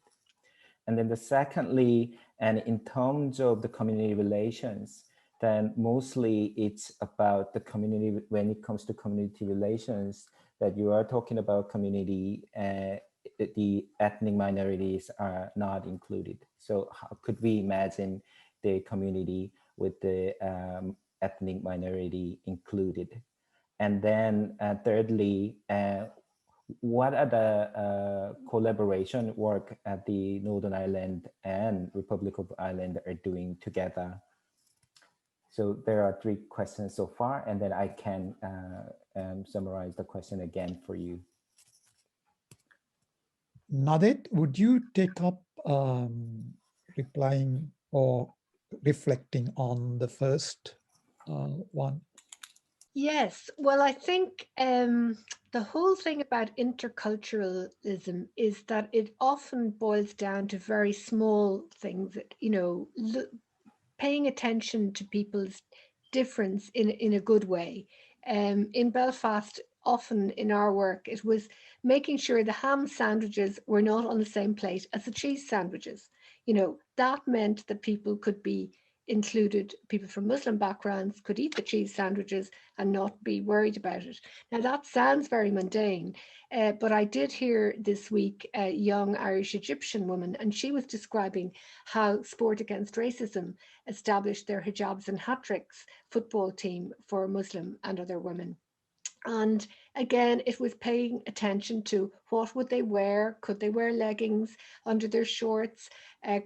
And then secondly, and in terms of the community relations, then mostly it's about the community. When it comes to community relations, that you are talking about community, the ethnic minorities are not included. So how could we imagine the community with the ethnic minority included? And then thirdly, what are the collaboration work at the Northern Ireland and Republic of Ireland are doing together? So there are 3 questions so far, and then I can summarize the question again for you. Nadet, would you take up replying or reflecting on the first one? Yes, well, I think the whole thing about interculturalism is that it often boils down to very small things, you know, paying attention to people's difference in a good way. In Belfast, often in our work, it was making sure the ham sandwiches were not on the same plate as the cheese sandwiches. You know, that meant that people could be included, people from Muslim backgrounds could eat the cheese sandwiches and not be worried about it. Now that sounds very mundane, but I did hear this week a young Irish Egyptian woman, and she was describing how Sport Against Racism established their hijabs and hat tricks football team for Muslim and other women. And again, it was paying attention to what would they wear. Could they wear leggings under their shorts?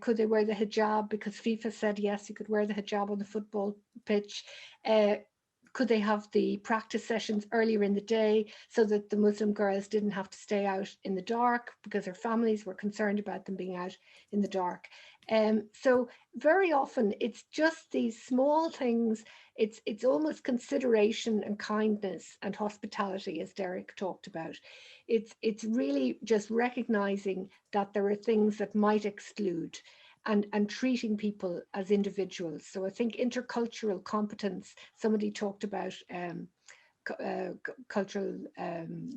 Could they wear the hijab? Because FIFA said, yes, you could wear the hijab on the football pitch. Could they have the practice sessions earlier in the day so that the Muslim girls didn't have to stay out in the dark because their families were concerned about them being out in the dark? So very often it's just these small things. It's almost consideration and kindness and hospitality, as Derek talked about. It's really just recognizing that there are things that might exclude, and treating people as individuals. So I think intercultural competence, somebody talked about cultural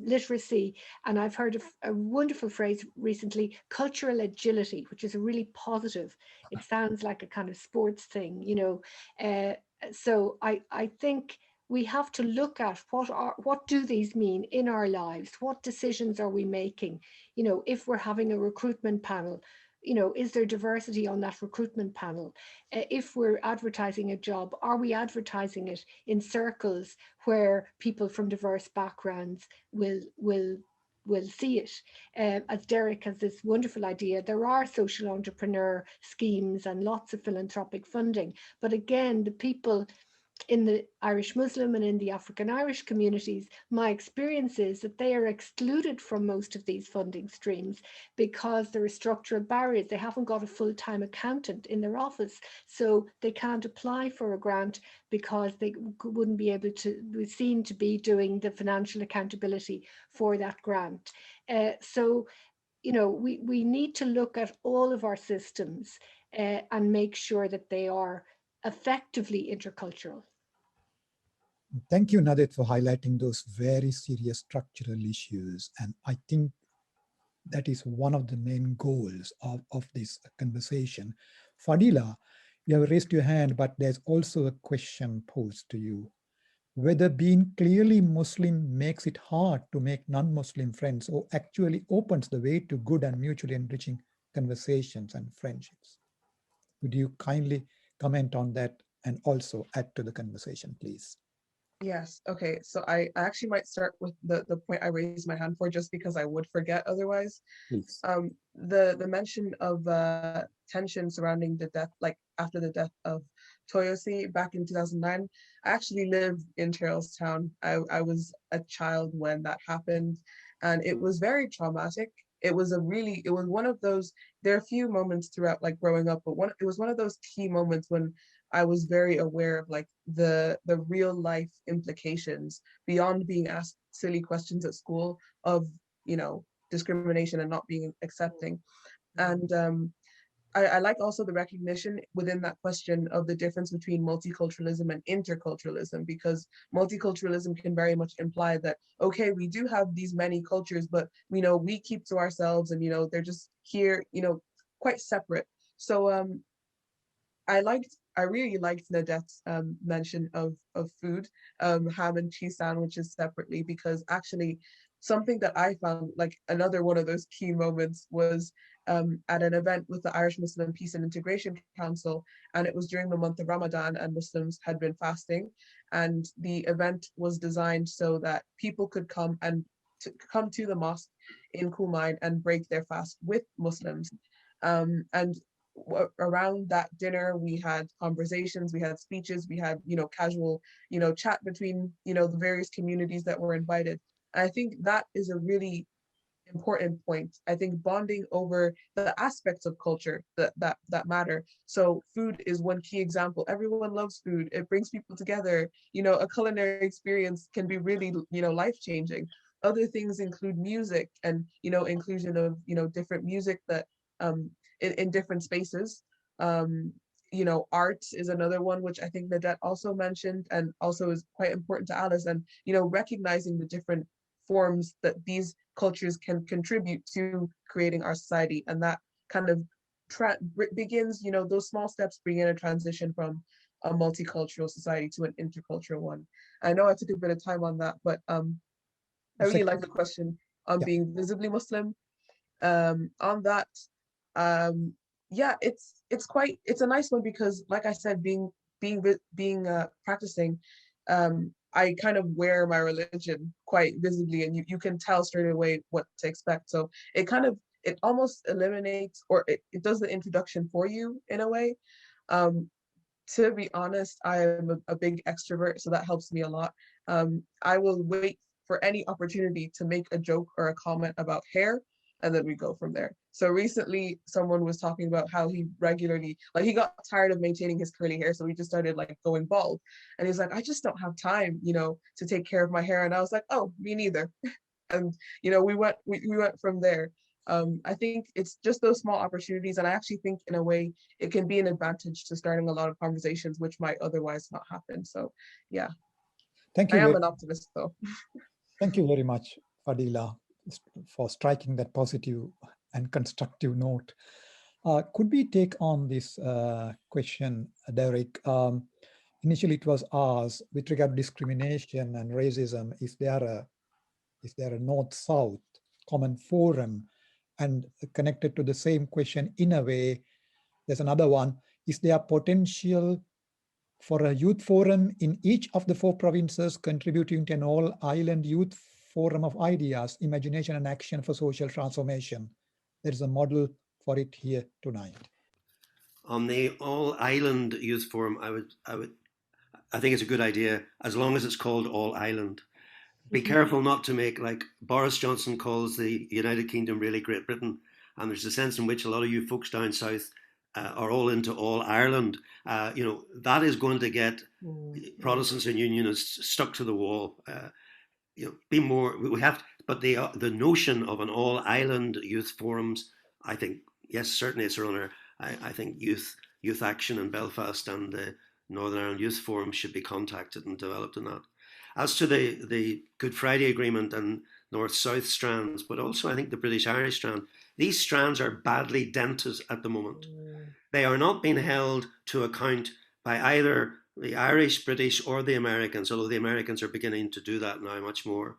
literacy, and I've heard a wonderful phrase recently, cultural agility, which is a really positive. It sounds like a kind of sports thing, you know. So I think we have to look at what do these mean in our lives? What decisions are we making? You know, if we're having a recruitment panel, you know, is there diversity on that recruitment panel? If we're advertising a job, are we advertising it in circles where people from diverse backgrounds will see it? As Derek has this wonderful idea, there are social entrepreneur schemes and lots of philanthropic funding, but again, the people in the Irish Muslim and in the African Irish communities, my experience is that they are excluded from most of these funding streams because there are structural barriers. They haven't got a full-time accountant in their office, so they can't apply for a grant because they wouldn't be able to be seen to be doing the financial accountability for that grant. So, you know, we need to look at all of our systems and make sure that they are effectively intercultural. Thank you, Nadet, for highlighting those very serious structural issues. And I think that is one of the main goals of this conversation. Fadila, You have raised your hand, but there's also a question posed to you. Whether being clearly Muslim makes it hard to make non-Muslim friends or actually opens the way to good and mutually enriching conversations and friendships. Would you kindly comment on that and also add to the conversation, please? Yes. Okay. So I actually might start with the point I raised my hand for, just because I would forget otherwise. Please. The mention of tension surrounding the death, like after the death of Toyosi back in 2009. I actually lived in Charlestown. I was a child when that happened, and it was very traumatic. It was one of those, there are a few moments throughout like growing up, but it was one of those key moments when I was very aware of like the real life implications beyond being asked silly questions at school of, you know, discrimination and not being accepting. And I like also the recognition within that question of the difference between multiculturalism and interculturalism, because multiculturalism can very much imply that, okay, we do have these many cultures, but you know, we keep to ourselves, and you know, they're just here, you know, quite separate. So I really liked Nadette's mention of food, ham and cheese sandwiches separately, because actually something that I found, like another one of those key moments, was at an event with the Irish Muslim Peace and Integration Council, and it was during the month of Ramadan, and Muslims had been fasting, and the event was designed so that people could come come to the mosque in Kumain and break their fast with Muslims. And around that dinner, we had conversations, we had speeches, we had, you know, casual, you know, chat between, you know, the various communities that were invited. And I think that is a really important point. I think bonding over the aspects of culture that matter. So food is one key example. Everyone loves food. It brings people together. You know, a culinary experience can be really, you know, life-changing. Other things include music and, you know, inclusion of, you know, different music that in different spaces. You know, art is another one, which I think Nadette also mentioned, and also is quite important to Alice. And, you know, recognizing the different forms that these cultures can contribute to creating our society. And that kind of begins, you know, those small steps begin a transition from a multicultural society to an intercultural one. I know I took a bit of time on that, but I really like the question on being visibly Muslim. On that, yeah, it's a nice one, because like I said, being practicing, I kind of wear my religion quite visibly, and you can tell straight away what to expect. So it almost eliminates, or it does the introduction for you in a way. To be honest, I am a big extrovert, so that helps me a lot. I will wait for any opportunity to make a joke or a comment about hair, and then we go from there. So recently, someone was talking about how he regularly, like, he got tired of maintaining his curly hair, so he just started like going bald. And he's like, I just don't have time, you know, to take care of my hair. And I was like, oh, me neither. And you know, we went from there. I think it's just those small opportunities, and I actually think in a way it can be an advantage to starting a lot of conversations which might otherwise not happen. So yeah, thank you. I am an optimist though. Thank you very much, Fadila, for striking that positive and constructive note. Could we take on this question, Derek? Initially, it was asked with regard to discrimination and racism, is there a north-south common forum? And connected to the same question in a way, there's another one. Is there potential for a youth forum in each of the 4 provinces contributing to an all-island youth forum of ideas, imagination, and action for social transformation? There is a model for it here tonight. On the all-island youth forum, I think it's a good idea, as long as it's called all-island. Be careful not to make, like Boris Johnson calls the United Kingdom really Great Britain, and there's a sense in which a lot of you folks down south are all into all Ireland. You know, that is going to get Protestants and Unionists stuck to the wall. You know, be more. We have, but the notion of an all Ireland youth forums, I think, yes, certainly it's around. I think Youth Action in Belfast and the Northern Ireland Youth Forum should be contacted and developed in that. As to the Good Friday Agreement and North-South strands, but also I think the British-Irish strand, these strands are badly dented at the moment. They are not being held to account by either the Irish, British, or the Americans, although the Americans are beginning to do that now much more.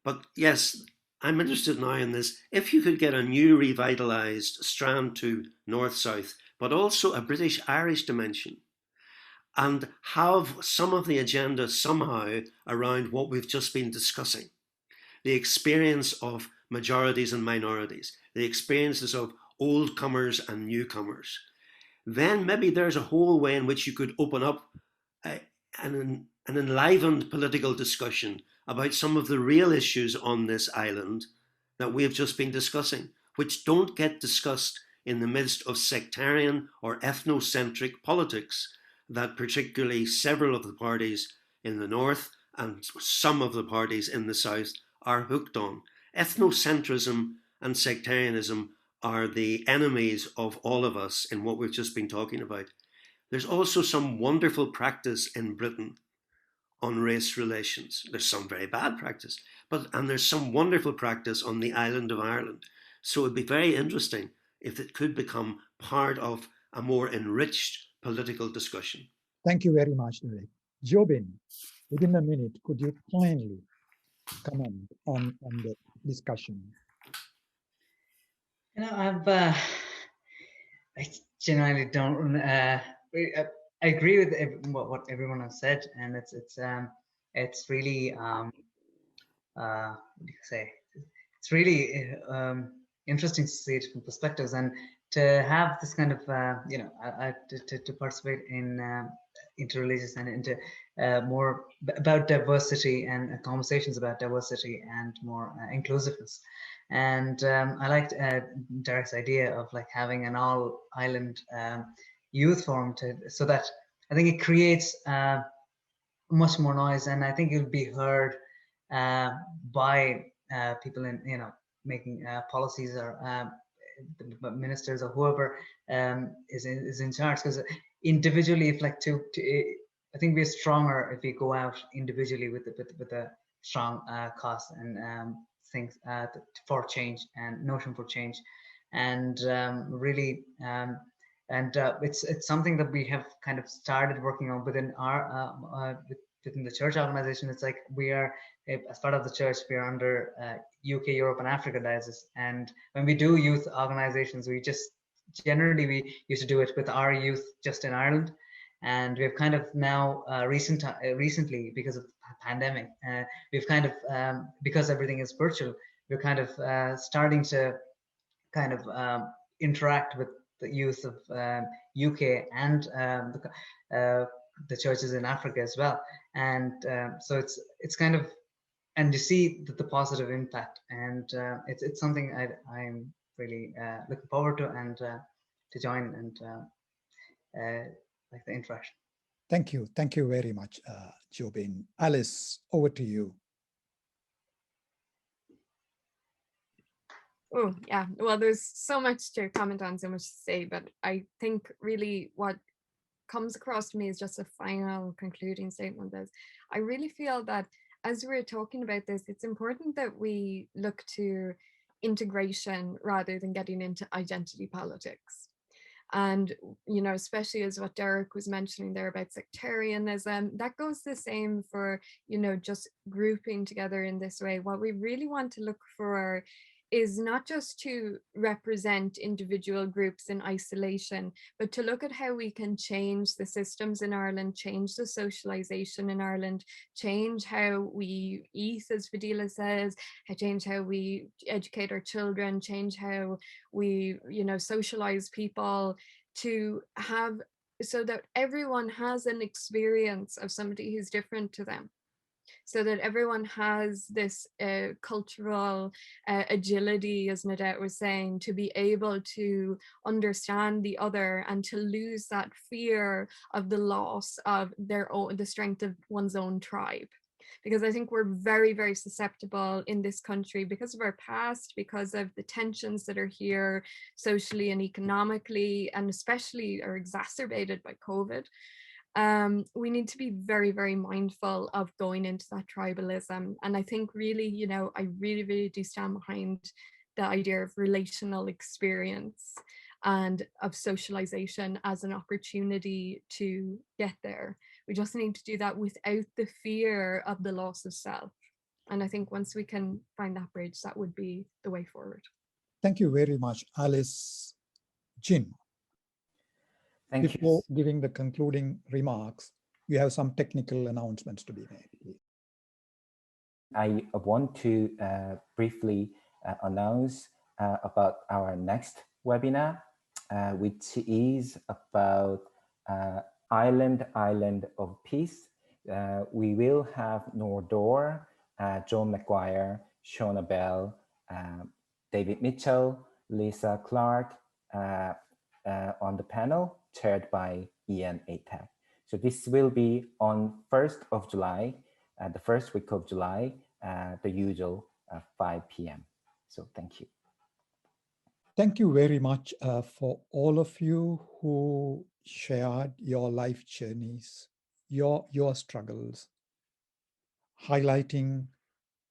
But yes, I'm interested now in this. If you could get a new revitalized strand to North-South, but also a British-Irish dimension, and have some of the agenda somehow around what we've just been discussing, the experience of majorities and minorities, the experiences of old comers and newcomers, then maybe there's a whole way in which you could open up an enlivened political discussion about some of the real issues on this island that we have just been discussing, which don't get discussed in the midst of sectarian or ethnocentric politics that particularly several of the parties in the north and some of the parties in the south are hooked on. Ethnocentrism and sectarianism are the enemies of all of us in what we've just been talking about. There's also some wonderful practice in Britain on race relations. There's some very bad practice, and there's some wonderful practice on the island of Ireland. So it'd be very interesting if it could become part of a more enriched political discussion. Thank you very much, Derek. Jobin, within a minute, could you kindly comment on the discussion? You know, I genuinely don't. I agree with what everyone has said, and it's really what do you say? It's really interesting to see it from perspectives, and to have this kind of to participate in interreligious and into more about diversity and conversations about diversity and more inclusiveness. And I liked Derek's idea of like having an all-island youth forum so that I think it creates much more noise, and I think it'll be heard by people in making policies or ministers or whoever is in charge. Because individually, if like I think we're stronger if we go out individually with a strong cause and things for change and notion for change, and really it's something that we have kind of started working on within our within the church organization. It's like we are, as part of the church, we are under UK, Europe, and Africa diocese, and when we do youth organizations, we just generally we used to do it with our youth just in Ireland. And we've kind of now recently, because of the pandemic, we've kind of because everything is virtual, we're kind of starting to kind of interact with the youth of UK and the churches in Africa as well. And so it's kind of, and you see the positive impact, and it's something I'm really looking forward to, and to join and like the interaction. Thank you very much, Jobin. Alice, over to you. Oh yeah, well, there's so much to comment on, so much to say, but I think really what comes across to me is just a final concluding statement is I really feel that as we're talking about this, it's important that we look to integration rather than getting into identity politics. And, you know, especially as what Derek was mentioning there about sectarianism, that goes the same for, you know, just grouping together in this way. What we really want to look for is not just to represent individual groups in isolation, but to look at how we can change the systems in Ireland, change the socialization in Ireland, change how we eat, as Fadila says, change how we educate our children, change how we, you know, socialize people, to have so that everyone has an experience of somebody who's different to them, so that everyone has this cultural agility, as Nadette was saying, to be able to understand the other and to lose that fear of the loss of their own, the strength of one's own tribe. Because I think we're very, very susceptible in this country because of our past, because of the tensions that are here socially and economically, and especially are exacerbated by COVID. We need to be very, very mindful of going into that tribalism. And I think really, you know, I really, really do stand behind the idea of relational experience and of socialization as an opportunity to get there. We just need to do that without the fear of the loss of self. And I think once we can find that bridge, that would be the way forward. Thank you very much, Alice. Jin, Thank before you. giving the concluding remarks, you have some technical announcements to be made. I want to briefly announce about our next webinar, which is about Island of Peace. We will have Nordor, John McGuire, Shona Bell, David Mitchell, Lisa Clark on the panel, chaired by Ian Atag. So this will be on 1st of July, the first week of July, the usual 5 p.m. So thank you. Thank you very much for all of you who shared your life journeys, your struggles, highlighting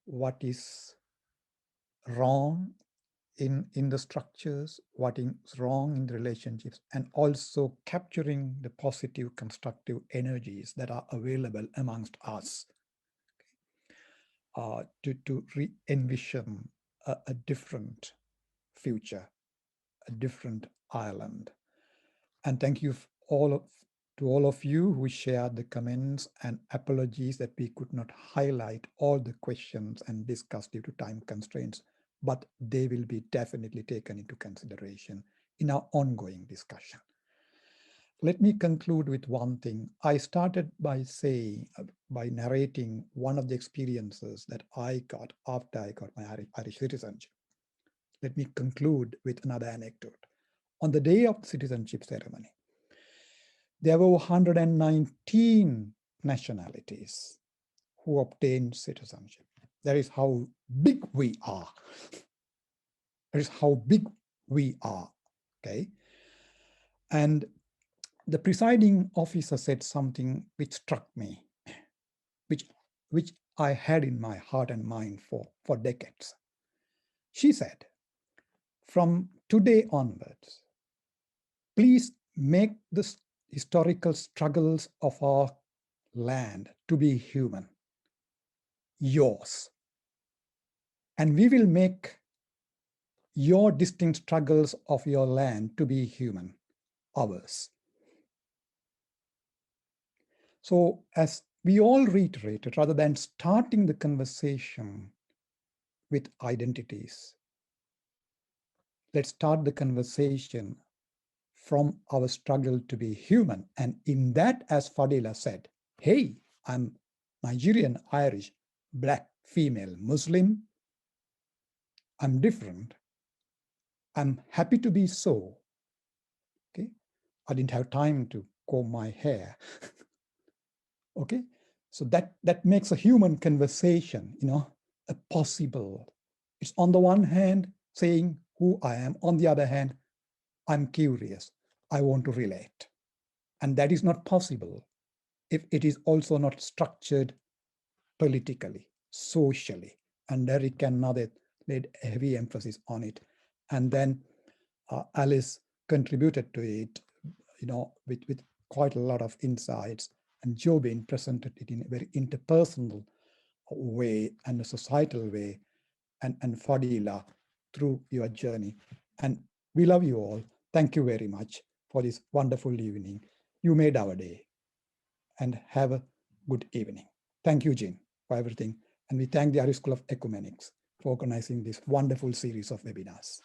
what is wrong in the structures, what is wrong in the relationships, and also capturing the positive, constructive energies that are available amongst us to re-envision a different future, a different Ireland. And thank you to all of you who shared the comments, and apologies that we could not highlight all the questions and discuss due to time constraints, but they will be definitely taken into consideration in our ongoing discussion. Let me conclude with one thing. I started by narrating one of the experiences that I got after I got my Irish citizenship. Let me conclude with another anecdote. On the day of the citizenship ceremony, there were 119 nationalities who obtained citizenship. That is how big we are. That is how big we are, okay? And the presiding officer said something which struck me, which I had in my heart and mind for decades. She said, from today onwards, please make the historical struggles of our land to be human, yours. And we will make your distinct struggles of your land to be human, ours. So as we all reiterated, rather than starting the conversation with identities, let's start the conversation from our struggle to be human. And in that, as Fadila said, hey, I'm Nigerian, Irish, Black, female, Muslim. I'm different. I'm happy to be so. Okay, I didn't have time to comb my hair. Okay, so that makes a human conversation, a possible. It's on the one hand saying who I am. On the other hand, I'm curious. I want to relate. And that is not possible if it is also not structured politically, socially. And Derek and Nadet laid a heavy emphasis on it. And then Alice contributed to it, with quite a lot of insights. And Jobin presented it in a very interpersonal way and a societal way. And Fadila through your journey. And we love you all. Thank you very much for this wonderful evening. You made our day. And have a good evening. Thank you, Jean, for everything. And we thank the Irish School of Ecumenics for organizing this wonderful series of webinars.